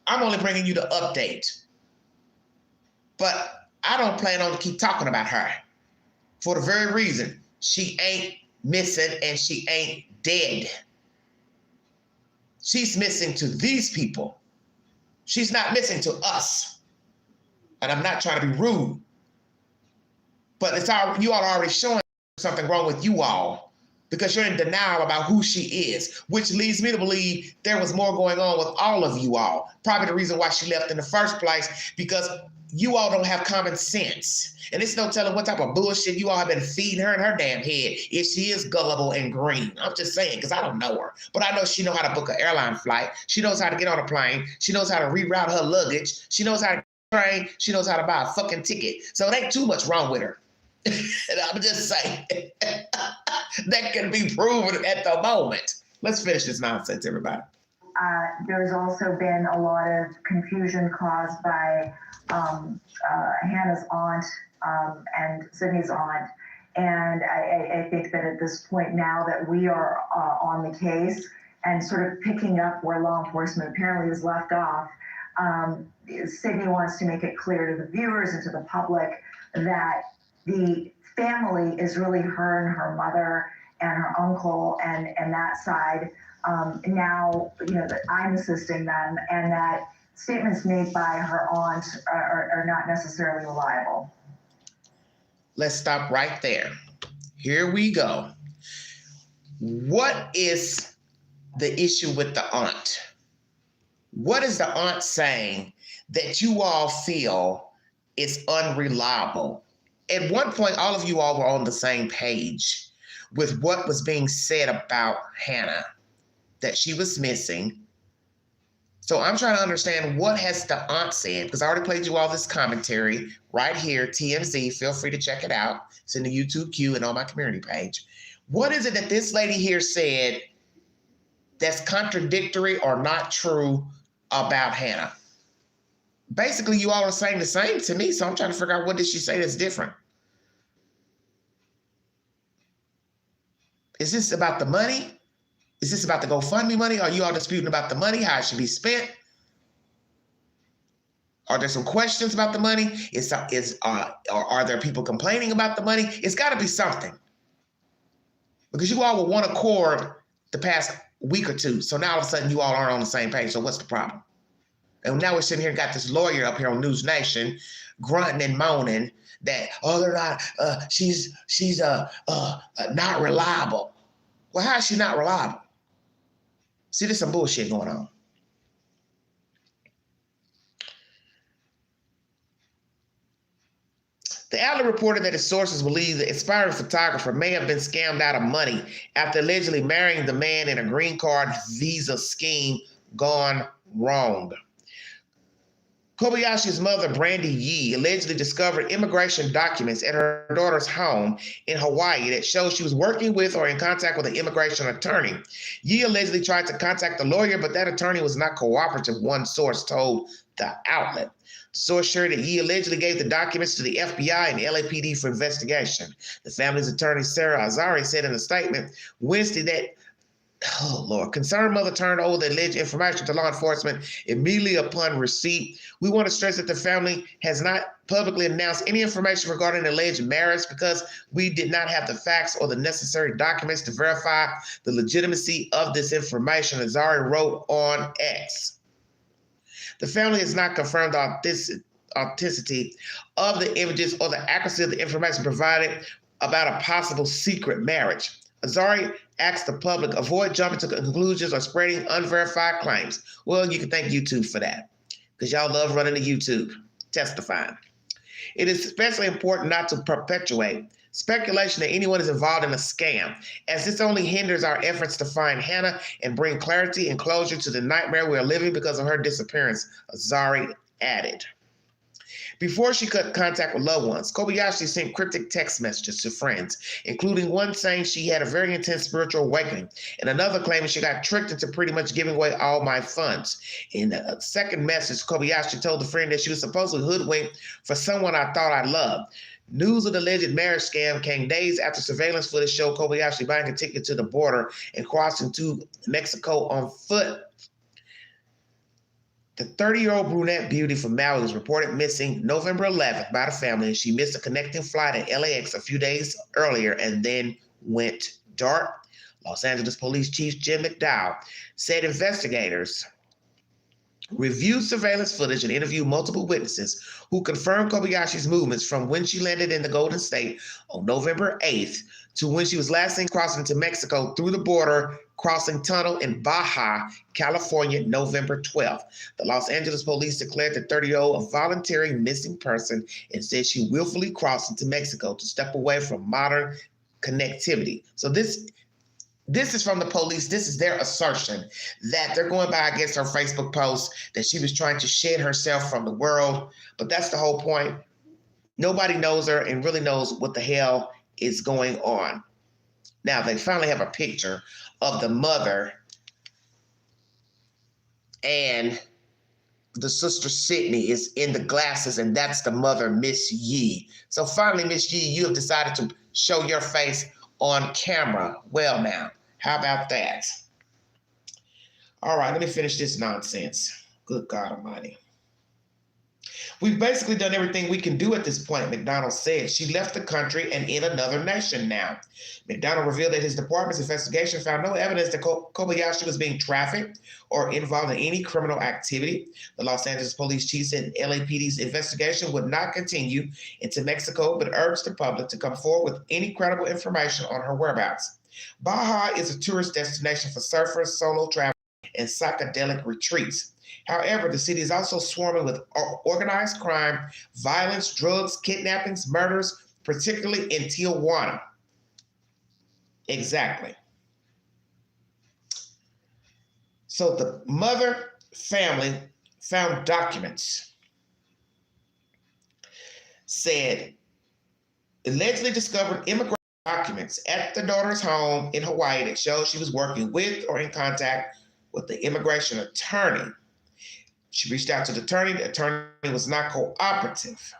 Speaker 1: I'm only bringing you the update. But I don't plan on to keep talking about her for the very reason she ain't missing and she ain't dead. She's missing to these people. She's not missing to us. And I'm not trying to be rude, but you all are already showing something wrong with you all because you're in denial about who she is, which leads me to believe there was more going on with all of you all. Probably the reason why she left in the first place, because you all don't have common sense. And it's no telling what type of bullshit you all have been feeding her in her damn head if she is gullible and green. I'm just saying, because I don't know her. But I know she knows how to book an airline flight. She knows how to get on a plane. She knows how to reroute her luggage. She knows how to train. She knows how to buy a fucking ticket. So it ain't too much wrong with her. And I'm just saying, that can be proven at the moment. Let's finish this nonsense, everybody.
Speaker 6: There's also been a lot of confusion caused by Hannah's aunt and Sydney's aunt. And I think that at this point now that we are on the case and sort of picking up where law enforcement apparently has left off, Sydney wants to make it clear to the viewers and to the public that the family is really her and her mother and her uncle and that side. Now, that I'm assisting them, and that statements made by her aunt are not necessarily reliable.
Speaker 1: Let's stop right there. Here we go. What is the issue with the aunt? What is the aunt saying that you all feel is unreliable? At one point, all of you all were on the same page with what was being said about Hannah, that she was missing. So I'm trying to understand, what has the aunt said? Because I already played you all this commentary right here, TMZ. Feel free to check it out. It's in the YouTube queue and on my community page. What is it that this lady here said that's contradictory or not true about Hannah? Basically, you all are saying the same to me, so I'm trying to figure out, what did she say that's different? Is this about the money? Is this about the GoFundMe money? Are you all disputing about the money, how it should be spent? Are there some questions about the money? Are there people complaining about the money? It's got to be something. Because you all were one accord the past week or two. So now all of a sudden you all aren't on the same page. So what's the problem? And now we're sitting here and got this lawyer up here on News Nation grunting and moaning that, they're not, she's not reliable. Well, how is she not reliable? See, there's some bullshit going on. The outlet reported that its sources believe the aspiring photographer may have been scammed out of money after allegedly marrying the man in a green card visa scheme gone wrong. Kobayashi's mother, Brandy Yee, allegedly discovered immigration documents at her daughter's home in Hawaii that showed she was working with or in contact with an immigration attorney. Yee allegedly tried to contact the lawyer, but that attorney was not cooperative, one source told the outlet. The source shared that Yee allegedly gave the documents to the FBI and LAPD for investigation. The family's attorney, Sarah Azari, said in a statement Wednesday that, concerned mother turned over the alleged information to law enforcement immediately upon receipt. We want to stress that the family has not publicly announced any information regarding the alleged marriage because we did not have the facts or the necessary documents to verify the legitimacy of this information, Azari wrote on X. The family has not confirmed the authenticity of the images or the accuracy of the information provided about a possible secret marriage. Azari asked the public, avoid jumping to conclusions or spreading unverified claims. Well, you can thank YouTube for that, because y'all love running to YouTube, testifying. It is especially important not to perpetuate speculation that anyone is involved in a scam, as this only hinders our efforts to find Hannah and bring clarity and closure to the nightmare we are living because of her disappearance, Azari added. Before she cut contact with loved ones, Kobayashi sent cryptic text messages to friends, including one saying she had a very intense spiritual awakening, and another claiming she got tricked into pretty much giving away all my funds. In a second message, Kobayashi told the friend that she was supposedly hoodwinked for someone I thought I loved. News of the alleged marriage scam came days after surveillance footage showed Kobayashi buying a ticket to the border and crossing to Mexico on foot. The 30-year-old brunette beauty from Maui was reported missing November 11th by the family, and she missed a connecting flight at LAX a few days earlier and then went dark. Los Angeles Police Chief Jim McDowell said investigators reviewed surveillance footage and interviewed multiple witnesses who confirmed Kobayashi's movements from when she landed in the Golden State on November 8th to when she was last seen crossing to Mexico through the border crossing tunnel in Baja, California, November 12th. The Los Angeles police declared the 30-year-old a voluntary missing person and said she willfully crossed into Mexico to step away from modern connectivity. So this is from the police. This is their assertion that they're going by against her Facebook post that she was trying to shed herself from the world. But that's the whole point. Nobody knows her and really knows what the hell is going on. Now, they finally have a picture of the mother and the sister Sydney is in the glasses, and that's the mother, Miss Yee. So finally, Miss Yee, you have decided to show your face on camera. Well now, how about that? All right, let me finish this nonsense. Good God Almighty. We've basically done everything we can do at this point, McDonald said. She left the country and in another nation now. McDonald revealed that his department's investigation found no evidence that Kobayashi was being trafficked or involved in any criminal activity. The Los Angeles police chief said LAPD's investigation would not continue into Mexico, but urged the public to come forward with any credible information on her whereabouts. Baja is a tourist destination for surfers, solo travelers, and psychedelic retreats. However, the city is also swarming with organized crime, violence, drugs, kidnappings, murders, particularly in Tijuana. Exactly. So the mother family found documents, said allegedly discovered immigration documents at the daughter's home in Hawaii that showed she was working with or in contact with the immigration attorney. She reached out to the attorney was not cooperative.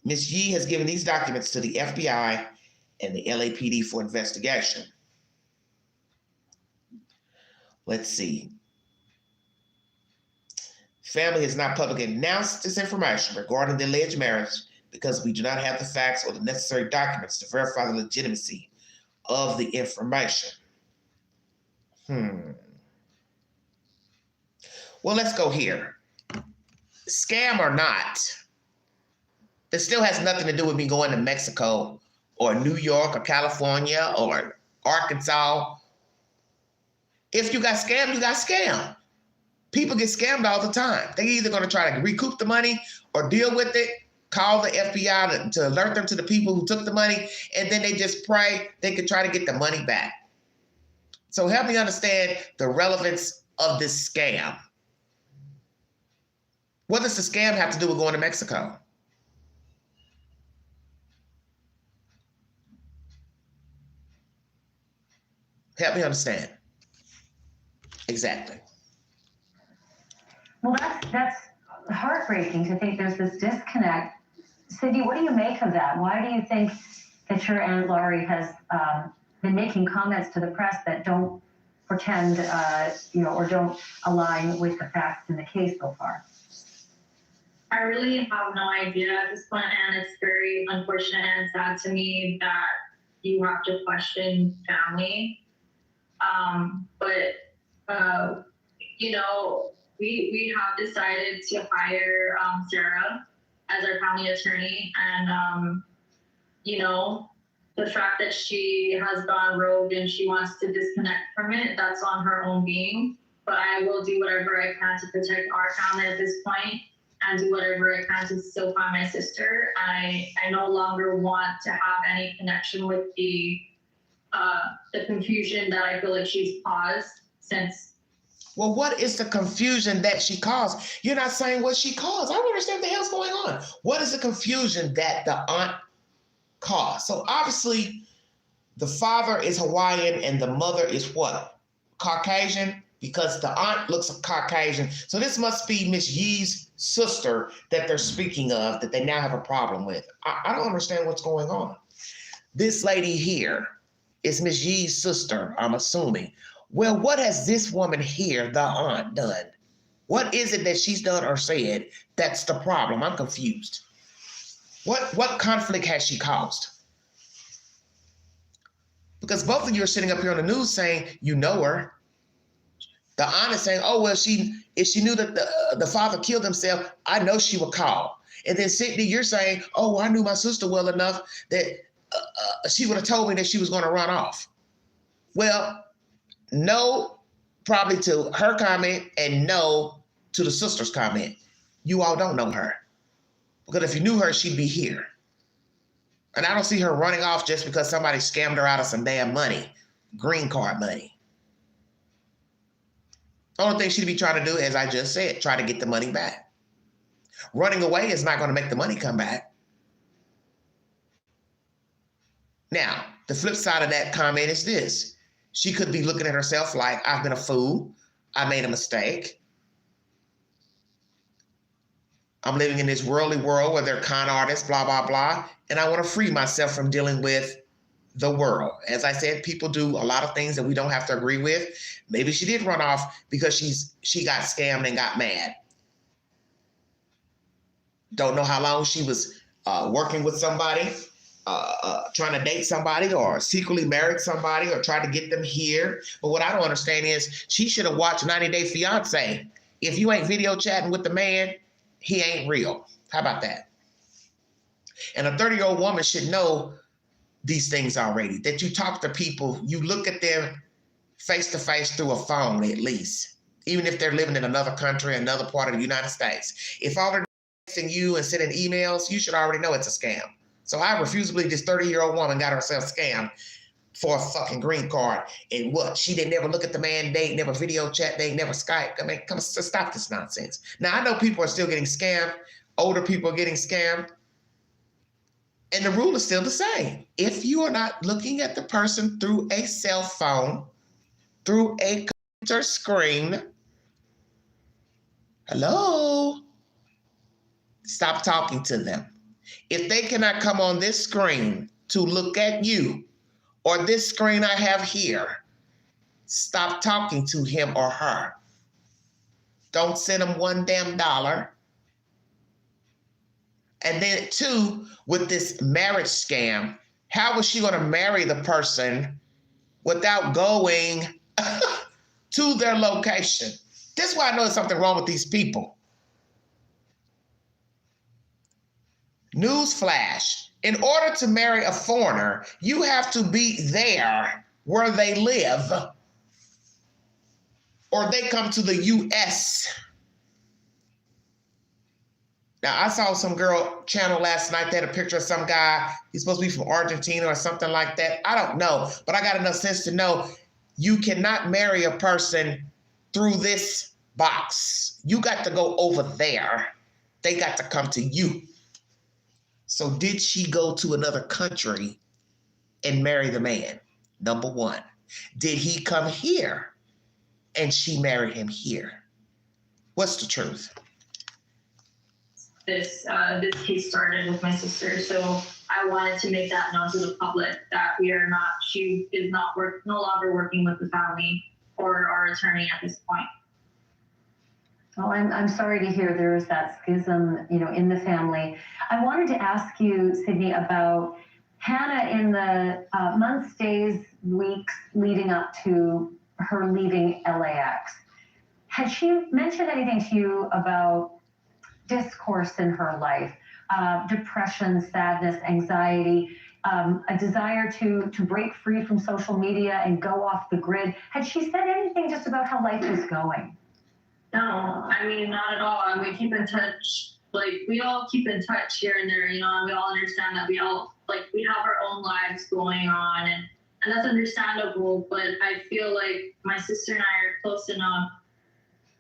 Speaker 1: Ms. Yee has given these documents to the FBI and the LAPD for investigation. Let's see. Family has not publicly announced this information regarding the alleged marriage because we do not have the facts or the necessary documents to verify the legitimacy of the information. Well, let's go here. Scam or not, it still has nothing to do with me going to Mexico or New York or California or Arkansas. If you got scammed, you got scammed. People get scammed all the time. They're either going to try to recoup the money or deal with it, call the FBI to alert them to the people who took the money, and then they just pray they could try to get the money back. So help me understand the relevance of this scam. What does the scam have to do with going to Mexico? Help me understand. Exactly.
Speaker 4: Well, that's heartbreaking to think there's this disconnect. Cindy, what do you make of that? Why do you think that your Aunt Laurie has been making comments to the press that don't pretend, or don't align with the facts in the case so far?
Speaker 5: I really have no idea at this point, and it's very unfortunate and sad to me that you have to question family. We have decided to hire Sarah as our family attorney, and the fact that she has gone rogue and she wants to disconnect from it, that's on her own being. But I will do whatever I can to protect our family at this point. and do whatever I can to still find my sister. I no longer want to have any connection with the confusion that I feel like she's caused since.
Speaker 1: Well, what is the confusion that she caused? You're not saying what she caused. I don't understand what the hell's going on. What is the confusion that the aunt caused? So obviously the father is Hawaiian and the mother is what? Caucasian? Because the aunt looks Caucasian. So this must be Miss Yee's sister that they're speaking of, that they now have a problem with. I don't understand what's going on. This lady here is Miss Yee's sister, I'm assuming. Well, what has this woman here, the aunt, done? What is it that she's done or said that's the problem? I'm confused. What conflict has she caused? Because both of you are sitting up here on the news saying you know her. The aunt is saying, oh, well, if she knew that the father killed himself, I know she would call. And then Sydney, you're saying, oh, well, I knew my sister well enough that she would have told me that she was going to run off. Well, no, probably to her comment, and no to the sister's comment. You all don't know her. Because if you knew her, she'd be here. And I don't see her running off just because somebody scammed her out of some damn money, green card money. The only thing she'd be trying to do, as I just said, try to get the money back. Running away is not going to make the money come back. Now, the flip side of that comment is this. She could be looking at herself like, I've been a fool. I made a mistake. I'm living in this worldly world where they're con artists, blah, blah, blah. And I want to free myself from dealing with the world. As I said, people do a lot of things that we don't have to agree with. Maybe she did run off because she got scammed and got mad. Don't know how long she was working with somebody, trying to date somebody, or secretly married somebody, or tried to get them here. But what I don't understand is she should have watched 90 Day Fiance. If you ain't video chatting with the man, he ain't real. How about that? And a 30-year-old woman should know these things already, that you talk to people, you look at them face-to-face through a phone at least, even if they're living in another country, another part of the United States. If all they're texting you and sending emails, you should already know it's a scam. So I refuse to believe this 30-year-old woman got herself scammed for a fucking green card. And what? She didn't never look at the man, they never video chat, they never Skype. I mean, come stop this nonsense. Now, I know people are still getting scammed. Older people are getting scammed. And the rule is still the same. If you are not looking at the person through a cell phone, through a computer screen, hello, stop talking to them. If they cannot come on this screen to look at you, or this screen I have here, stop talking to him or her. Don't send them one damn dollar. And then two, with this marriage scam, how was she going to marry the person without going to their location? This is why I know there's something wrong with these people. Newsflash. In order to marry a foreigner, you have to be there where they live, or they come to the U.S. Now, I saw some girl channel last night that had a picture of some guy. He's supposed to be from Argentina or something like that. I don't know, but I got enough sense to know you cannot marry a person through this box. You got to go over there. They got to come to you. So did she go to another country and marry the man? Number one. Did he come here and she married him here? What's the truth?
Speaker 5: This case started with my sister, so I wanted to make that known to the public that she is no longer working with the family or our attorney at this point.
Speaker 4: Oh, I'm sorry to hear there is that schism, in the family. I wanted to ask you, Sydney, about Hannah in the months, days, weeks leading up to her leaving LAX. Had she mentioned anything to you about discourse in her life, depression, sadness, anxiety, a desire to break free from social media and go off the grid? Had she said anything just about how life was going?
Speaker 5: No, I mean, not at all. And we keep in touch. Like, we all keep in touch here and there, you know, and we all understand that we all, like, we have our own lives going on, and that's understandable. But I feel like my sister and I are close enough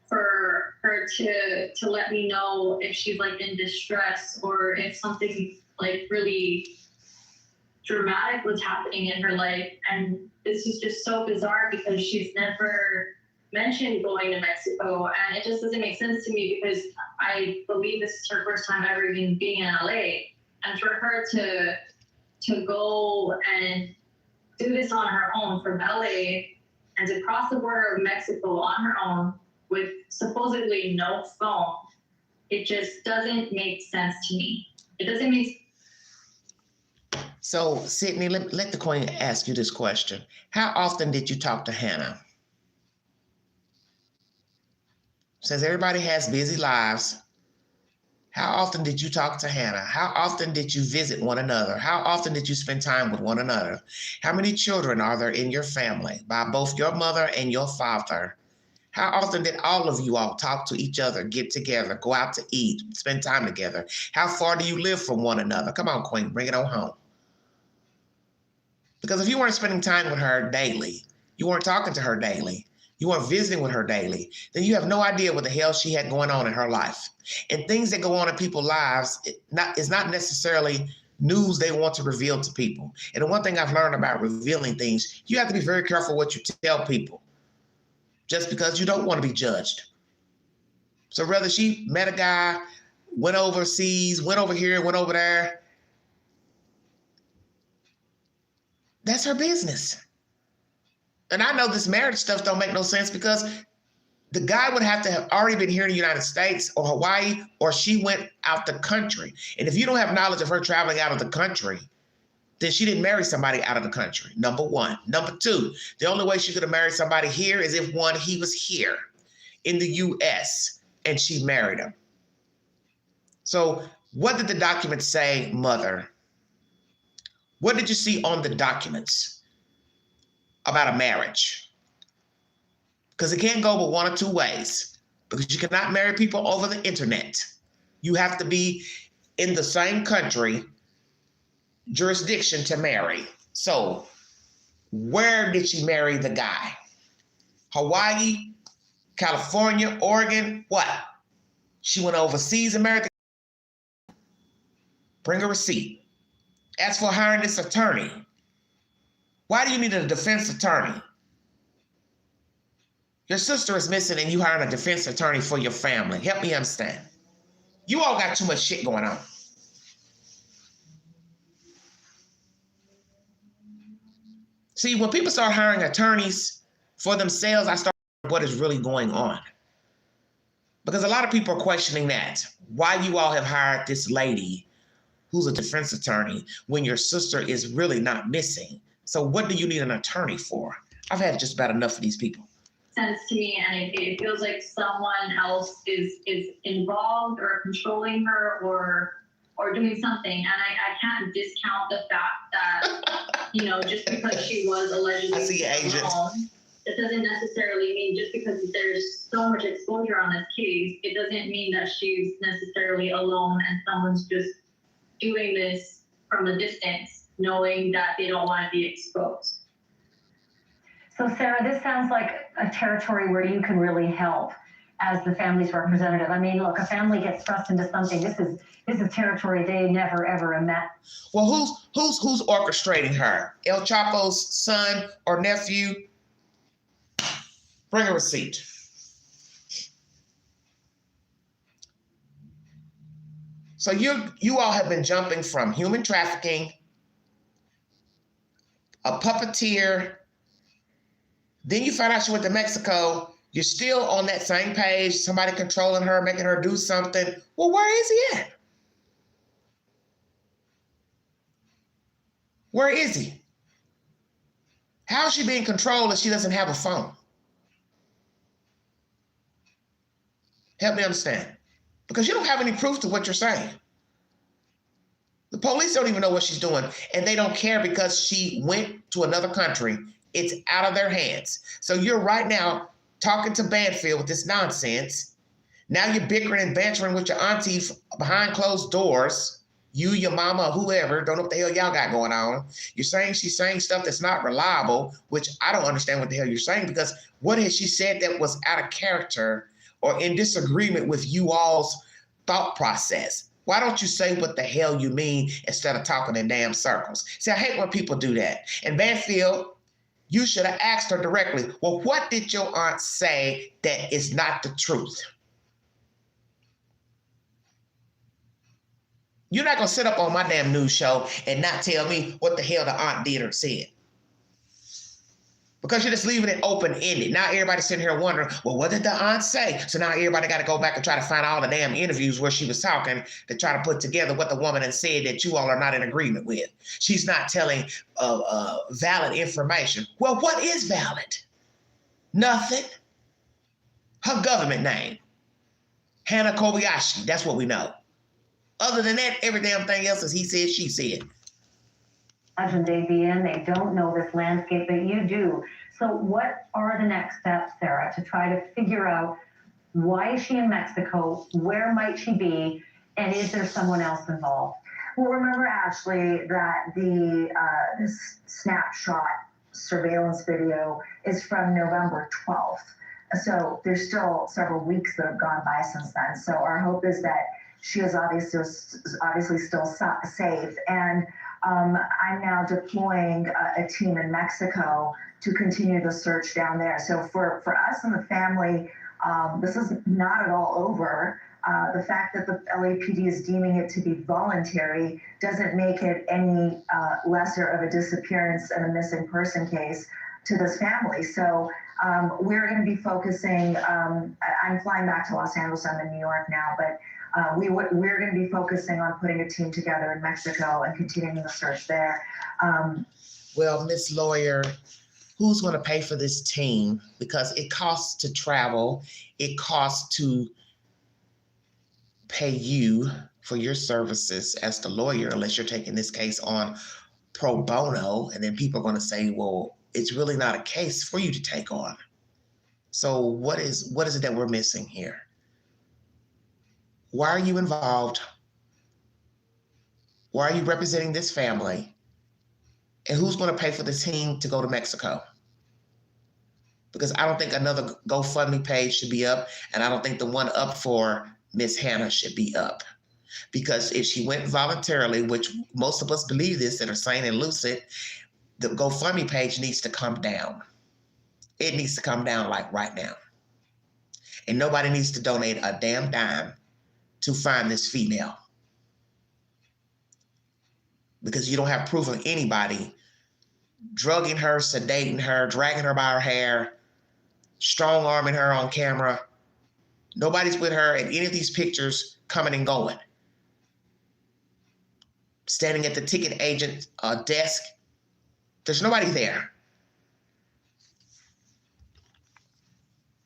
Speaker 5: for her to let me know if she's, like, in distress, or if something, like, really dramatic was happening in her life. And this is just so bizarre because she's never mentioned going to Mexico, and it just doesn't make sense to me because I believe this is her first time ever even being in LA, and for her to go and do this on her own from LA and to cross the border of Mexico on her own with supposedly no phone, it just doesn't make sense to me. It doesn't make.
Speaker 1: So Sydney, let the Queen ask you this question. How often did you talk to Hannah? Since everybody has busy lives, how often did you talk to Hannah? How often did you visit one another? How often did you spend time with one another? How many children are there in your family by both your mother and your father? How often did all of you all talk to each other, get together, go out to eat, spend time together? How far do you live from one another? Come on, Queen, bring it on home. Because if you weren't spending time with her daily, you weren't talking to her daily, you weren't visiting with her daily, then you have no idea what the hell she had going on in her life. And things that go on in people's lives is not necessarily news they want to reveal to people. And the one thing I've learned about revealing things, you have to be very careful what you tell people, just because you don't want to be judged. So whether she met a guy, went overseas, went over here, went over there, that's her business. And I know this marriage stuff don't make no sense because the guy would have to have already been here in the United States or Hawaii, or she went out the country. And if you don't have knowledge of her traveling out of the country, then she didn't marry somebody out of the country, number one. Number two, the only way she could have married somebody here is if, one, he was here in the US and she married him. So what did the documents say, Mother? What did you see on the documents about a marriage? Because it can't go but one or two ways, because you cannot marry people over the internet. You have to be in the same country, jurisdiction to marry. So where did she marry the guy? Hawaii, California, Oregon, what? She went overseas and married the guy? Bring a receipt. As for hiring this attorney, why do you need a defense attorney? Your sister is missing and you hiring a defense attorney for your family. Help me understand. You all got too much shit going on. See, when people start hiring attorneys for themselves, I start wondering what is really going on. Because a lot of people are questioning that. Why you all have hired this lady who's a defense attorney when your sister is really not missing. So what do you need an attorney for? I've had just about enough of these people.
Speaker 5: Sense to me, and it feels like someone else is involved or controlling her or doing something. And I can't discount the fact that, you know, just because she was allegedly
Speaker 1: I see agent.
Speaker 5: alone, it doesn't necessarily mean just because there's so much exposure on this case, it doesn't mean that she's necessarily alone and someone's just doing this from a distance, knowing that they don't want to be exposed.
Speaker 4: So Sarah, this sounds like a territory where you can really help as the family's representative. I mean, look, a family gets thrust into something. This is territory they never ever met.
Speaker 1: Well, who's orchestrating her? El Chapo's son or nephew? Bring a receipt. So you all have been jumping from human trafficking, a puppeteer, then you find out she went to Mexico. You're still on that same page, somebody controlling her, making her do something. Well, where is he at? Where is he? How is she being controlled if she doesn't have a phone? Help me understand. Because you don't have any proof to what you're saying. The police don't even know what she's doing, and they don't care because she went to another country. It's out of their hands. So you're right now talking to Banfield with this nonsense. Now you're bickering and bantering with your auntie behind closed doors. You, your mama, whoever, don't know what the hell y'all got going on. You're saying she's saying stuff that's not reliable, which I don't understand what the hell you're saying, because what has she said that was out of character or in disagreement with you all's thought process? Why don't you say what the hell you mean instead of talking in damn circles? See, I hate when people do that. And Banfield, you should have asked her directly, well, what did your aunt say that is not the truth? You're not going to sit up on my damn news show and not tell me what the hell the aunt did or said. Because you're just leaving it open-ended. Now everybody's sitting here wondering, well, what did the aunt say? So now everybody got to go back and try to find all the damn interviews where she was talking to try to put together what the woman had said that you all are not in agreement with. She's not telling valid information. Well, what is valid? Nothing. Her government name, Hannah Kobayashi. That's what we know. Other than that, every damn thing else is he said, she said.
Speaker 4: Imagine they be in, they don't know this landscape, but you do. So what are the next steps, Sarah, to try to figure out why is she in Mexico, where might she be, and is there someone else involved?
Speaker 6: Well, remember, Ashley, that the this snapshot surveillance video is from November 12th. So there's still several weeks that have gone by since then. So our hope is that she is obviously still safe. And I'm now deploying a team in Mexico to continue the search down there. So for us and the family, this is not at all over. The fact that the LAPD is deeming it to be voluntary doesn't make it any lesser of a disappearance and a missing person case to this family. So we're going to be focusing, I'm flying back to Los Angeles, I'm in New York now, but we're going to be focusing on putting a team together in Mexico and continuing the search there.
Speaker 1: Well, Miss Lawyer, who's going to pay for this team? Because it costs to travel, it costs to pay you for your services as the lawyer, unless you're taking this case on pro bono, and then people are going to say, well, it's really not a case for you to take on. So what is it that we're missing here? Why are you involved? Why are you representing this family? And who's going to pay for the team to go to Mexico? Because I don't think another GoFundMe page should be up, and I don't think the one up for Miss Hannah should be up. Because if she went voluntarily, which most of us believe this that are sane and lucid, the GoFundMe page needs to come down. It needs to come down like right now. And nobody needs to donate a damn dime to find this female. Because you don't have proof of anybody drugging her, sedating her, dragging her by her hair, strong-arming her on camera. Nobody's with her in any of these pictures coming and going. Standing at the ticket agent desk, there's nobody there.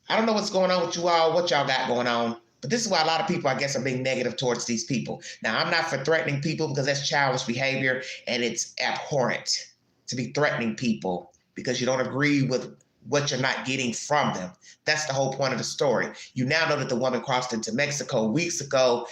Speaker 1: I don't know what's going on with you all, what y'all got going on, but this is why a lot of people, I guess, are being negative towards these people. Now, I'm not for threatening people because that's childish behavior, and it's abhorrent to be threatening people because you don't agree with what you're not getting from them. That's the whole point of the story. You now know that the woman crossed into Mexico weeks ago.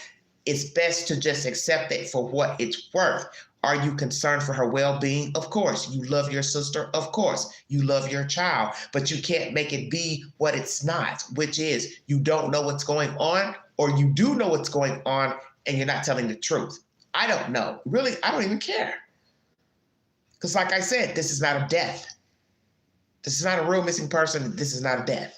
Speaker 1: It's best to just accept it for what it's worth. Are you concerned for her well-being? Of course. You love your sister? Of course. You love your child. But you can't make it be what it's not, which is you don't know what's going on, or you do know what's going on and you're not telling the truth. I don't know. Really, I don't even care. Because like I said, this is not a death. This is not a real missing person. This is not a death.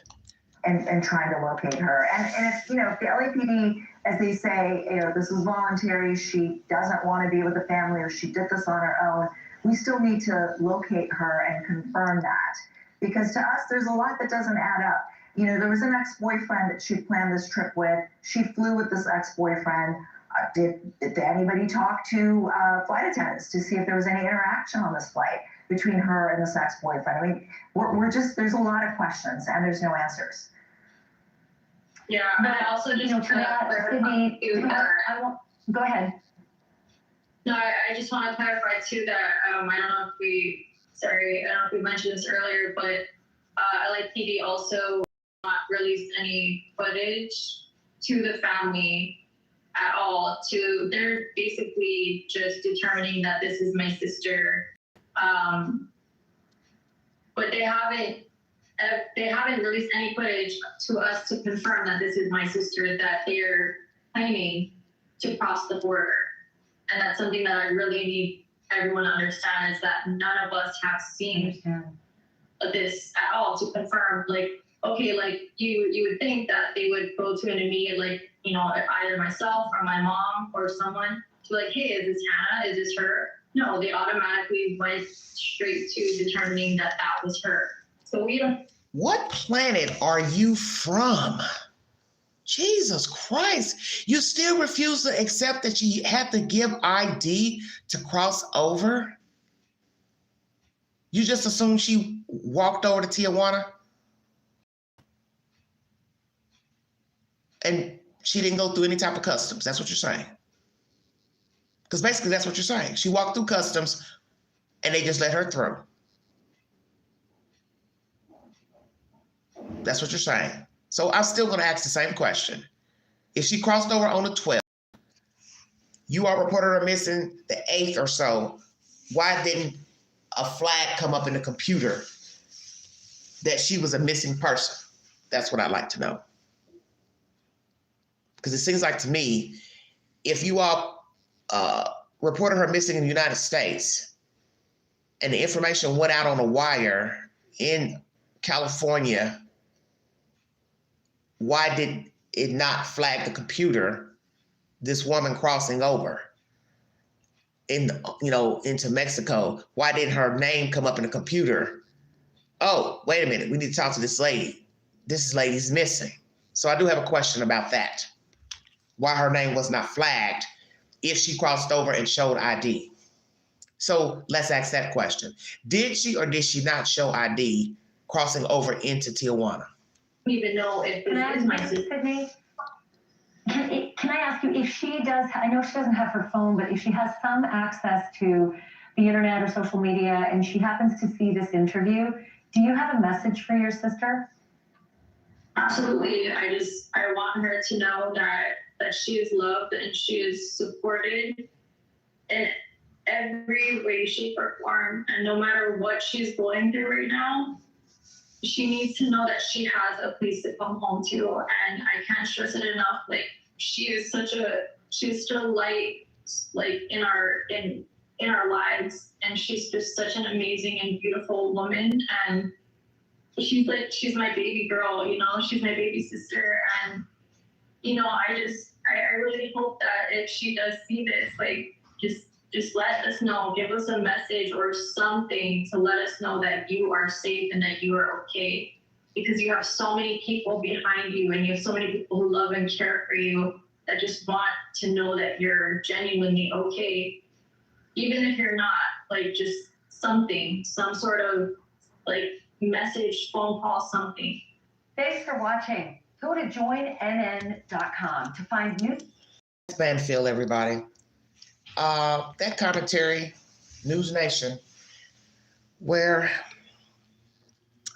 Speaker 6: And trying to locate her. And if, if the LAPD, as they say, this is voluntary, she doesn't want to be with the family, or she did this on her own, we still need to locate her and confirm that. Because to us, there's a lot that doesn't add up. There was an ex-boyfriend that she planned this trip with. She flew with this ex-boyfriend. Did anybody talk to flight attendants to see if there was any interaction on this flight between her and this ex-boyfriend? I mean, there's a lot of questions and there's no answers.
Speaker 5: Yeah, but I also just want to clarify too that
Speaker 4: go ahead.
Speaker 5: No, I just want to clarify too that I don't know if we mentioned this earlier, but LAPD also not release any footage to the family at all. They're basically just determining that this is my sister, but they haven't released any footage to us to confirm that this is my sister that they're claiming to cross the border. And that's something that I really need everyone to understand, is that none of us have seen this at all to confirm. Like, okay, like you would think that they would go to an immediate, like, you know, either myself or my mom or someone to like, hey, is this Hannah? Is this her? No, they automatically went straight to determining that that was her. So we don't.
Speaker 1: What planet are you from? Jesus Christ. You still refuse to accept that you had to give ID to cross over? You just assume she walked over to Tijuana? And she didn't go through any type of customs. That's what you're saying. Because basically that's what you're saying. She walked through customs and they just let her through. That's what you're saying. So I'm still going to ask the same question. If she crossed over on the 12th, you all reported her missing the 8th or so, why didn't a flag come up in the computer that she was a missing person? That's what I'd like to know. Because it seems like to me, if you all reported her missing in the United States and the information went out on a wire in California, why did it not flag the computer, this woman crossing over into Mexico? Why didn't her name come up in the computer? Oh, wait a minute, we need to talk to this lady. This lady's missing. So I do have a question about that. Why her name was not flagged if she crossed over and showed ID. So let's ask that question. Did she or did she not show ID crossing over into Tijuana?
Speaker 4: I don't even know if this is my sister. Sydney, can I ask you if she does, I know she doesn't have her phone, but if she has some access to the internet or social media and she happens to see this interview, do you have a message for your sister?
Speaker 5: Absolutely. I want her to know that she is loved and she is supported in every way, shape, or form. And no matter what she's going through right now, she needs to know that she has a place to come home to. And I can't stress it enough. Like, she's still light, like, in our lives. And she's just such an amazing and beautiful woman. And she's my baby girl, you know, she's my baby sister. And, you know, I really hope that if she does see this, like, just let us know, give us a message or something to let us know that you are safe and that you are okay. Because you have so many people behind you and you have so many people who love and care for you that just want to know that you're genuinely okay. Even if you're not, like, just something, some sort of, like, message, phone call, something.
Speaker 4: Thanks for watching. Go to joinnn.com to find new.
Speaker 1: Banfield, everybody. That commentary, News Nation, where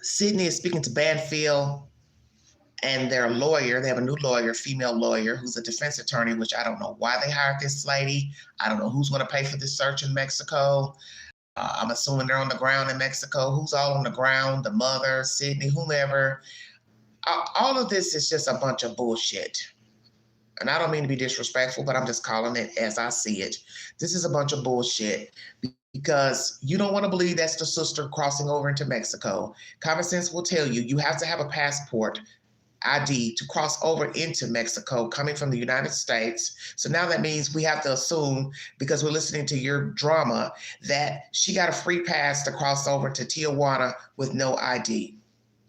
Speaker 1: Sydney is speaking to Banfield and their lawyer. They have a new lawyer, female lawyer, who's a defense attorney, which I don't know why they hired this lady. I don't know who's going to pay for this search in Mexico. I'm assuming they're on the ground in Mexico. Who's all on the ground? The mother, Sydney, whomever. All of this is just a bunch of bullshit. And I don't mean to be disrespectful, but I'm just calling it as I see it. This is a bunch of bullshit because you don't want to believe that's the sister crossing over into Mexico. Common sense will tell you, you have to have a passport ID to cross over into Mexico coming from the United States. So now that means we have to assume, because we're listening to your drama, that she got a free pass to cross over to Tijuana with no ID.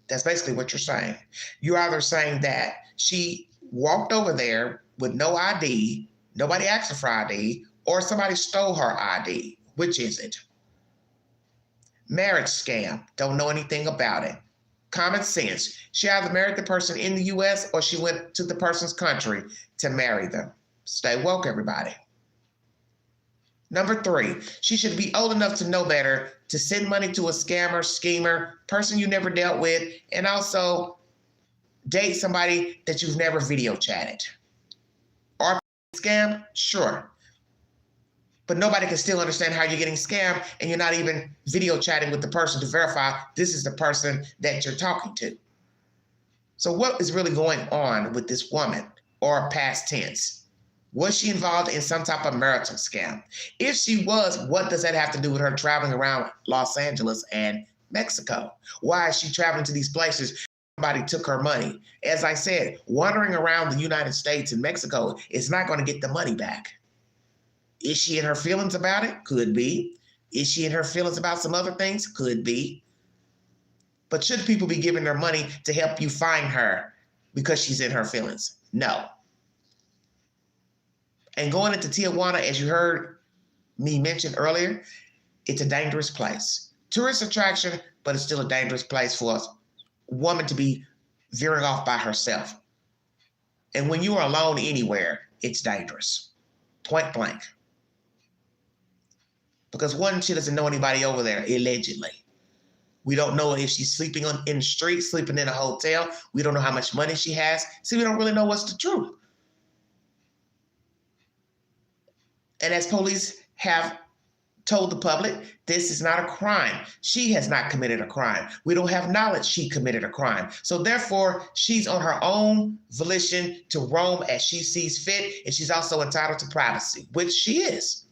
Speaker 1: That's basically what you're saying. You're either saying that she walked over there with no ID, nobody asked her for ID, or somebody stole her ID. Which is it? Marriage scam. Don't know anything about it. Common sense. She either married the person in the U.S. or she went to the person's country to marry them. Stay woke, everybody. Number 3, she should be old enough to know better to send money to a scammer, schemer, person you never dealt with, and also date somebody that you've never video chatted. Or scammed? Sure. But nobody can still understand how you're getting scammed and you're not even video chatting with the person to verify this is the person that you're talking to. So what is really going on with this woman, or past tense? Was she involved in some type of marital scam? If she was, what does that have to do with her traveling around Los Angeles and Mexico? Why is she traveling to these places? Somebody took her money. As I said, wandering around the United States and Mexico is not going to get the money back. Is she in her feelings about it? Could be. Is she in her feelings about some other things? Could be. But should people be giving their money to help you find her because she's in her feelings? No. And going into Tijuana, as you heard me mention earlier, it's a dangerous place. Tourist attraction, but it's still a dangerous place for a woman to be veering off by herself. And when you are alone anywhere, it's dangerous. Point blank. Because one, she doesn't know anybody over there, allegedly. We don't know if she's sleeping in the street, sleeping in a hotel. We don't know how much money she has. See, we don't really know what's the truth. And as police have told the public, this is not a crime. She has not committed a crime. We don't have knowledge she committed a crime. So therefore, she's on her own volition to roam as she sees fit, and she's also entitled to privacy, which she is.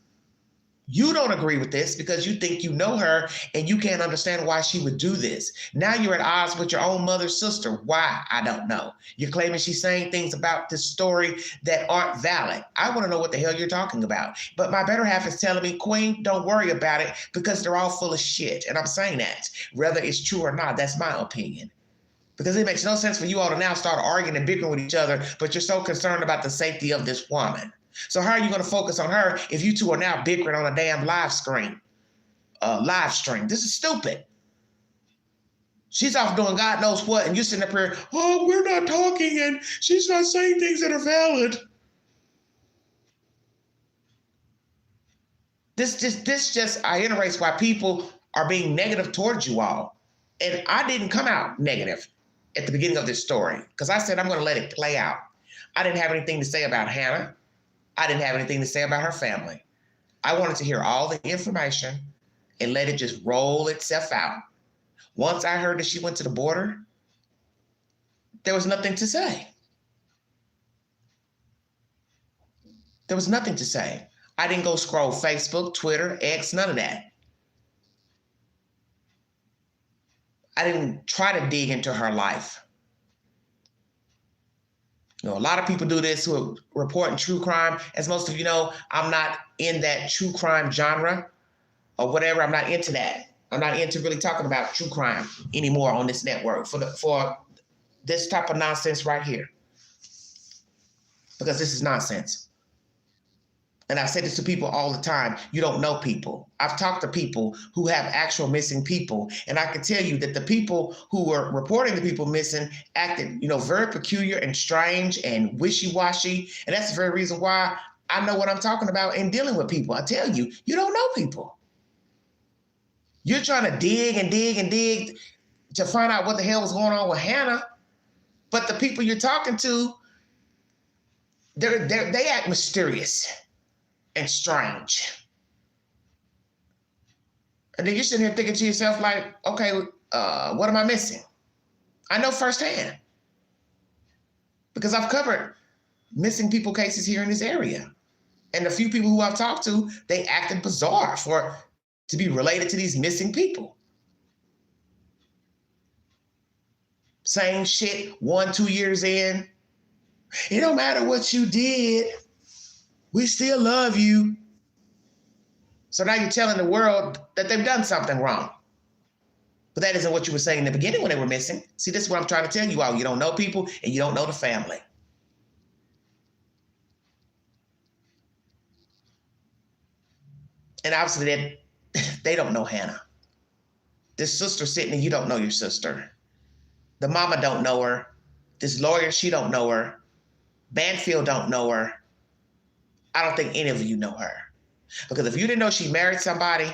Speaker 1: You don't agree with this because you think you know her and you can't understand why she would do this. Now you're at odds with your own mother's sister. Why? I don't know. You're claiming she's saying things about this story that aren't valid. I want to know what the hell you're talking about. But my better half is telling me, Queen, don't worry about it because they're all full of shit. And I'm saying that, whether it's true or not, that's my opinion. Because it makes no sense for you all to now start arguing and bickering with each other, but you're so concerned about the safety of this woman. So how are you going to focus on her if you two are now bickering on a damn live stream? This is stupid. She's off doing God knows what, and you're sitting up here, oh, we're not talking, and she's not saying things that are valid. This just reiterates why people are being negative towards you all. And I didn't come out negative at the beginning of this story because I said I'm going to let it play out. I didn't have anything to say about Hannah. I didn't have anything to say about her family. I wanted to hear all the information and let it just roll itself out. Once I heard that she went to the border, there was nothing to say. There was nothing to say. I didn't go scroll Facebook, Twitter, X, none of that. I didn't try to dig into her life. You know, a lot of people do this who are reporting true crime. As most of you know, I'm not in that true crime genre or whatever. I'm not into that. I'm not into really talking about true crime anymore on this network for this type of nonsense right here. Because this is nonsense. And I've said this to people all the time. You don't know people. I've talked to people who have actual missing people. And I can tell you that the people who were reporting the people missing acted, very peculiar and strange and wishy-washy. And that's the very reason why I know what I'm talking about in dealing with people. I tell you, you don't know people. You're trying to dig and dig and dig to find out what the hell was going on with Hannah. But the people you're talking to, they act mysterious and strange. And then you're sitting here thinking to yourself like, okay, what am I missing? I know firsthand because I've covered missing people cases here in this area. And the few people who I've talked to, they acted bizarre to be related to these missing people. Same shit 1-2 years in. It don't matter what you did. We still love you. So now you're telling the world that they've done something wrong. But that isn't what you were saying in the beginning when they were missing. See, this is what I'm trying to tell you all. You don't know people and you don't know the family. And obviously they don't know Hannah. This sister sitting there, you don't know your sister. The mama don't know her. This lawyer, she don't know her. Banfield don't know her. I don't think any of you know her. Because if you didn't know she married somebody,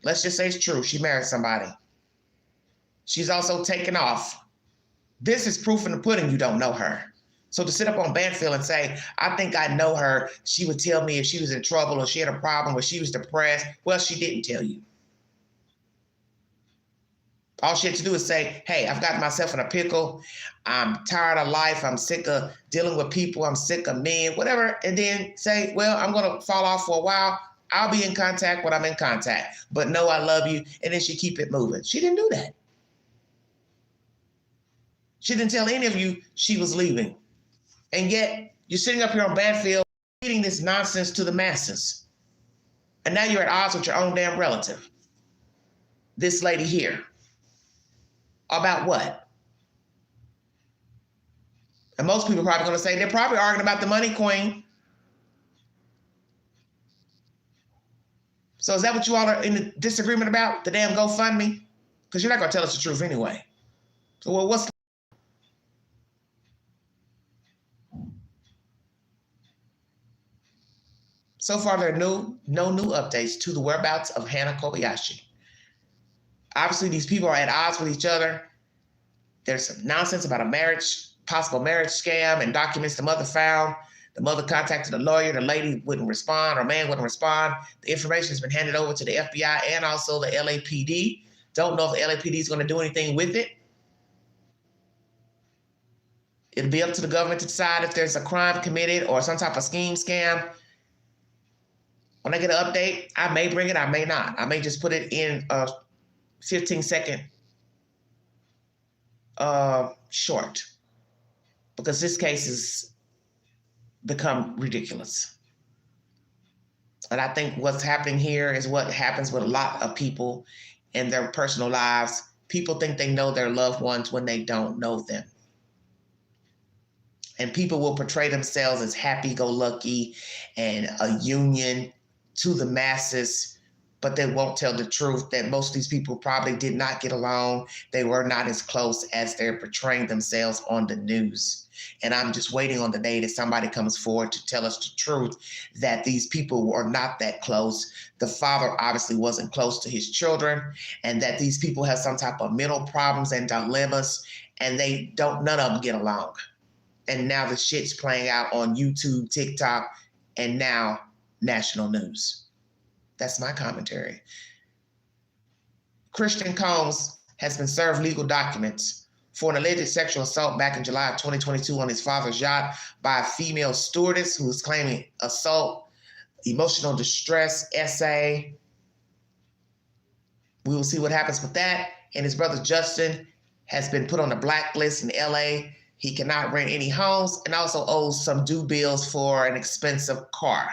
Speaker 1: let's just say it's true, she married somebody. She's also taken off This is proof in the pudding you don't know her. So to sit up on Banfield and say, I think I know her, she would tell me if she was in trouble or she had a problem or she was depressed. Well, she didn't tell you. All she had to do is say, hey, I've got myself in a pickle. I'm tired of life. I'm sick of dealing with people. I'm sick of men, whatever. And then say, well, I'm going to fall off for a while. I'll be in contact when I'm in contact. But no, I love you. And then she keep it moving. She didn't do that. She didn't tell any of you she was leaving. And yet you're sitting up here on Banfield feeding this nonsense to the masses. And now you're at odds with your own damn relative. This lady here. About what? And most people are probably going to say they're probably arguing about the money, Queen. So is that what you all are in disagreement about? The damn GoFundMe? Because you're not going to tell us the truth anyway. So well, what's so far, there are no new updates to the whereabouts of Hannah Kobayashi. Obviously, these people are at odds with each other. There's some nonsense about a possible marriage scam and documents the mother found. The mother contacted a lawyer. The lady wouldn't respond or man wouldn't respond. The information has been handed over to the FBI and also the LAPD. Don't know if the LAPD is going to do anything with it. It'll be up to the government to decide if there's a crime committed or some type of scheme, scam. When I get an update, I may bring it, I may not. I may just put it in a 15-second short, because this case has become ridiculous. And I think what's happening here is what happens with a lot of people in their personal lives. People think they know their loved ones when they don't know them. And people will portray themselves as happy-go-lucky and a union to the masses, but they won't tell the truth that most of these people probably did not get along. They were not as close as they're portraying themselves on the news. And I'm just waiting on the day that somebody comes forward to tell us the truth, that these people were not that close. The father obviously wasn't close to his children, and that these people have some type of mental problems and dilemmas, and none of them get along. And now the shit's playing out on YouTube, TikTok, and now national news. That's my commentary. Christian Combs has been served legal documents for an alleged sexual assault back in July of 2022 on his father's yacht by a female stewardess who was claiming assault, emotional distress, essay. We will see what happens with that. And his brother Justin has been put on a blacklist in LA. He cannot rent any homes and also owes some due bills for an expensive car.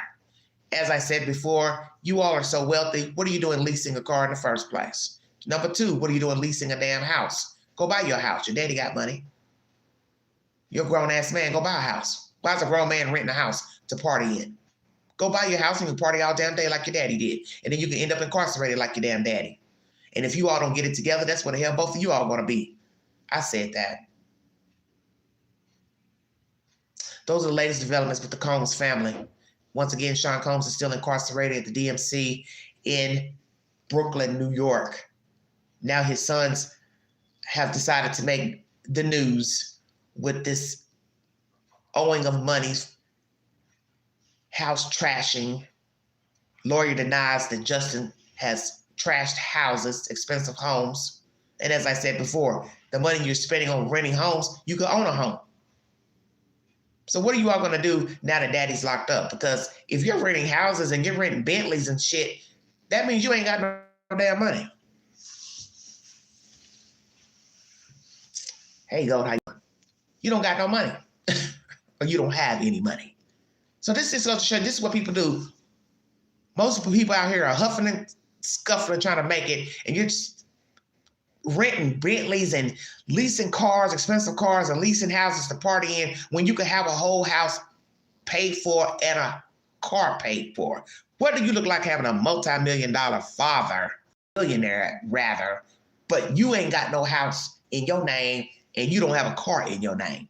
Speaker 1: As I said before, you all are so wealthy. What are you doing leasing a car in the first place? Number two, what are you doing leasing a damn house? Go buy your house. Your daddy got money. You're a grown-ass man. Go buy a house. Why is a grown man renting a house to party in? Go buy your house and you can party all damn day like your daddy did. And then you can end up incarcerated like your damn daddy. And if you all don't get it together, that's what the hell both of you all want to be. I said that. Those are the latest developments with the Combs family. Once again, Sean Combs is still incarcerated at the DMC in Brooklyn, New York. Now his sons have decided to make the news with this owing of money, house trashing. Lawyer denies that Justin has trashed houses, expensive homes. And as I said before, the money you're spending on renting homes, you could own a home. So what are you all going to do now that daddy's locked up? Because if you're renting houses and you're renting Bentleys and shit, that means you ain't got no damn money. Hey, you go, how you don't got no money. Or you don't have any money. So this is going to show, this is what people do. Most people out here are huffing and scuffling trying to make it, and you're just renting Bentleys and leasing cars, expensive cars, and leasing houses to party in when you could have a whole house paid for and a car paid for. What do you look like having a multi-million-dollar father, millionaire rather, but you ain't got no house in your name and you don't have a car in your name?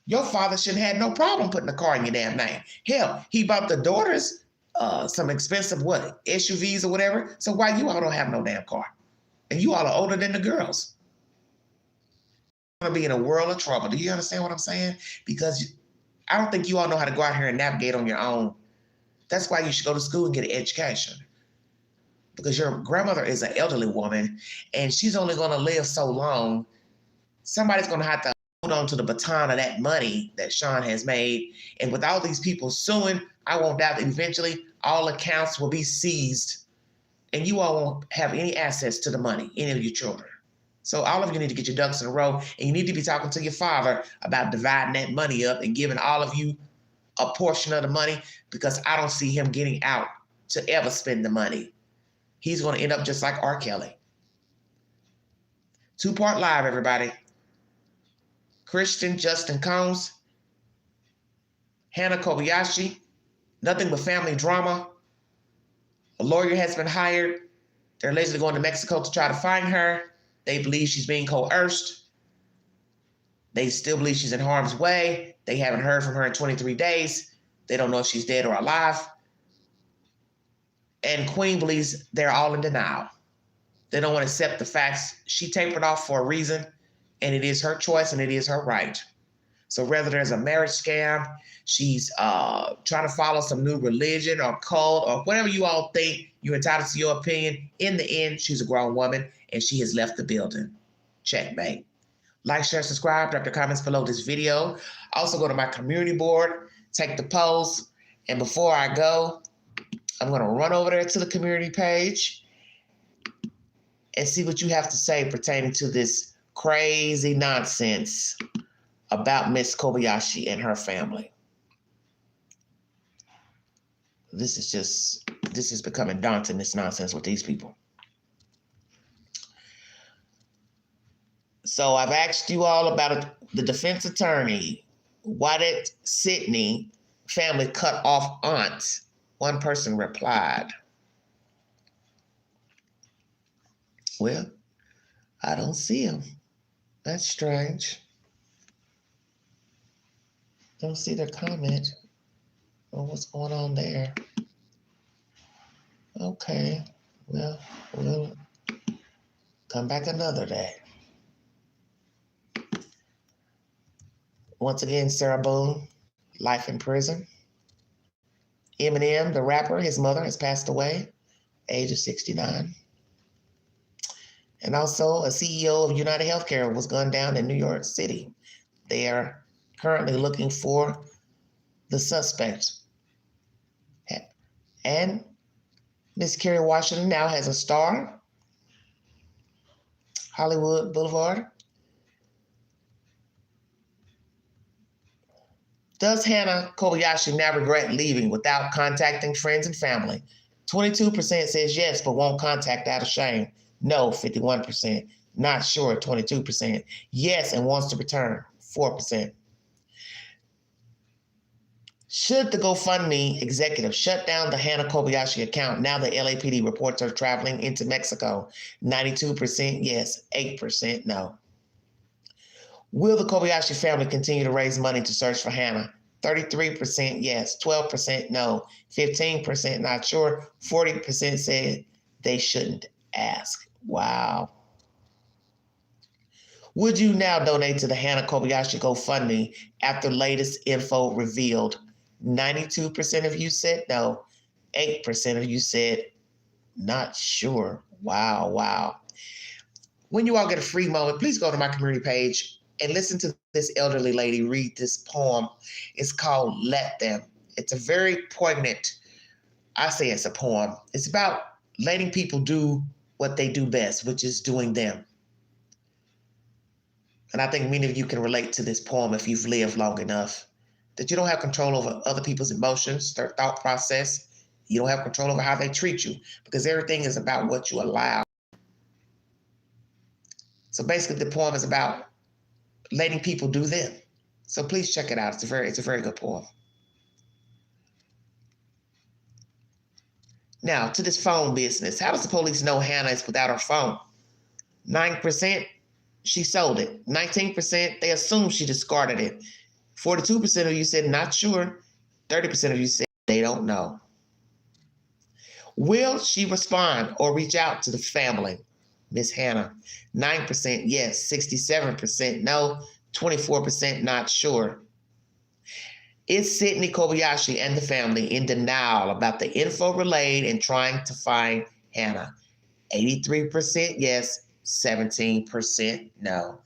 Speaker 1: Your father shouldn't have no problem putting a car in your damn name. Hell, he bought the daughters some expensive, SUVs or whatever. So why you all don't have no damn car? And you all are older than the girls. going to be in a world of trouble. Do you understand what I'm saying? Because I don't think you all know how to go out here and navigate on your own. That's why you should go to school and get an education. Because your grandmother is an elderly woman and she's only going to live so long. Somebody's going to have to hold on to the baton of that money that Sean has made. And with all these people suing, I won't doubt that eventually all accounts will be seized and you all won't have any access to the money, any of your children. So all of you need to get your ducks in a row, and you need to be talking to your father about dividing that money up and giving all of you a portion of the money, because I don't see him getting out to ever spend the money. He's going to end up just like R. Kelly. 2-part live, everybody. Christian Justin Combs, Hannah Kobayashi, nothing but family drama. A lawyer has been hired. They're allegedly going to Mexico to try to find her. They believe she's being coerced. They still believe she's in harm's way. They haven't heard from her in 23 days. They don't know if she's dead or alive. And Queen believes they're all in denial. They don't want to accept the facts. She tapered off for a reason, and it is her choice and it is her right. So whether there's a marriage scam, she's trying to follow some new religion or cult or whatever you all think, you're entitled to your opinion. In the end, she's a grown woman and she has left the building. Checkmate. Like, share, subscribe, drop your comments below this video. Also go to my community board, take the polls. And before I go, I'm going to run over there to the community page and see what you have to say pertaining to this crazy nonsense about Miss Kobayashi and her family. This is becoming daunting, this nonsense with these people. So I've asked you all about the defense attorney. Why did Sydney family cut off aunt? One person replied, well, I don't see him. That's strange. Don't see their comment on what's going on there. Okay, well, we'll come back another day. Once again, Sarah Boone, life in prison. Eminem, the rapper, his mother has passed away, age of 69. And also a CEO of United Healthcare was gunned down in New York City. They are currently looking for the suspect. And Miss Kerry Washington now has a star. Hollywood Boulevard. Does Hannah Kobayashi now regret leaving without contacting friends and family? 22% says yes, but won't contact out of shame. No, 51%. Not sure, 22%. Yes, and wants to return, 4%. Should the GoFundMe executive shut down the Hannah Kobayashi account now the LAPD reports her traveling into Mexico? 92% yes, 8% no. Will the Kobayashi family continue to raise money to search for Hannah? 33% yes, 12% no, 15% not sure, 40% said they shouldn't ask. Wow. Would you now donate to the Hannah Kobayashi GoFundMe after latest info revealed? 92% of you said no, 8% of you said not sure. Wow, wow. When you all get a free moment, please go to my community page and listen to this elderly lady read this poem. It's called Let Them. It's a very poignant, I say it's a poem. It's about letting people do what they do best, which is doing them. And I think many of you can relate to this poem if you've lived long enough, that you don't have control over other people's emotions, their thought process. You don't have control over how they treat you, because everything is about what you allow. So basically the poem is about letting people do them. So please check it out. It's a very good poem. Now to this phone business. How does the police know Hannah is without her phone? 9%, she sold it. 19%, they assume she discarded it. 42% of you said not sure. 30% of you said they don't know. Will she respond or reach out to the family? Miss Hannah. 9% yes, 67% no, 24% not sure. Is Sydney Kobayashi and the family in denial about the info relayed and trying to find Hannah? 83% yes, 17% no.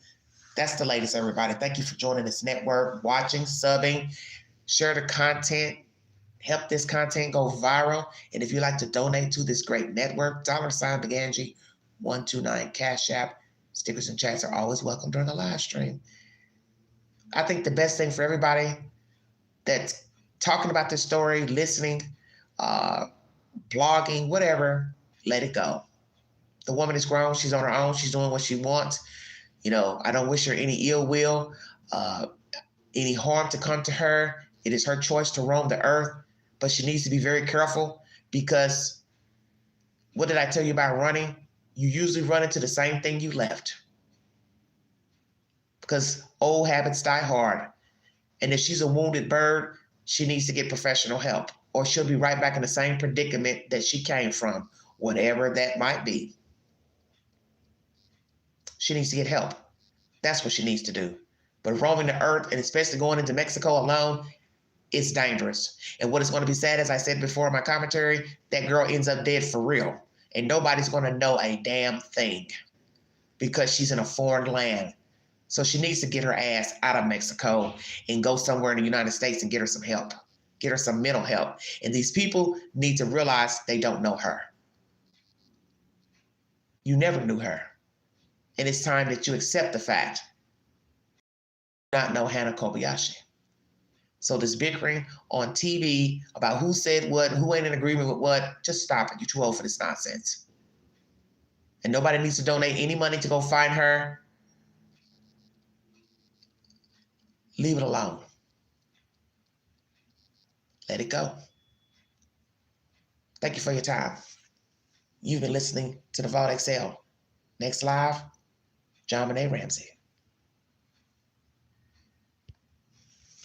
Speaker 1: That's the latest, everybody. Thank you for joining this network, watching, subbing, share the content, help this content go viral. And if you'd like to donate to this great network, $ Big Angie 129 Cash App. Stickers and chats are always welcome during the live stream. I think the best thing for everybody that's talking about this story, listening, blogging, whatever, let it go. The woman is grown. She's on her own. She's doing what she wants. You know, I don't wish her any ill will, any harm to come to her. It is her choice to roam the earth, but she needs to be very careful because what did I tell you about running? You usually run into the same thing you left because old habits die hard. And if she's a wounded bird, she needs to get professional help or she'll be right back in the same predicament that she came from, whatever that might be. She needs to get help. That's what she needs to do. But roaming the earth, and especially going into Mexico alone, it's dangerous. And what is going to be sad, as I said before in my commentary, that girl ends up dead for real. And nobody's going to know a damn thing because she's in a foreign land. So she needs to get her ass out of Mexico and go somewhere in the United States and get her some help. Get her some mental help. And these people need to realize they don't know her. You never knew her. And it's time that you accept the fact you do not know Hannah Kobayashi. So this bickering on TV about who said what, who ain't in agreement with what, just stop it. You're too old for this nonsense. And nobody needs to donate any money to go find her. Leave it alone. Let it go. Thank you for your time. You've been listening to the Vault XL. Next live, John Benet Ramsey.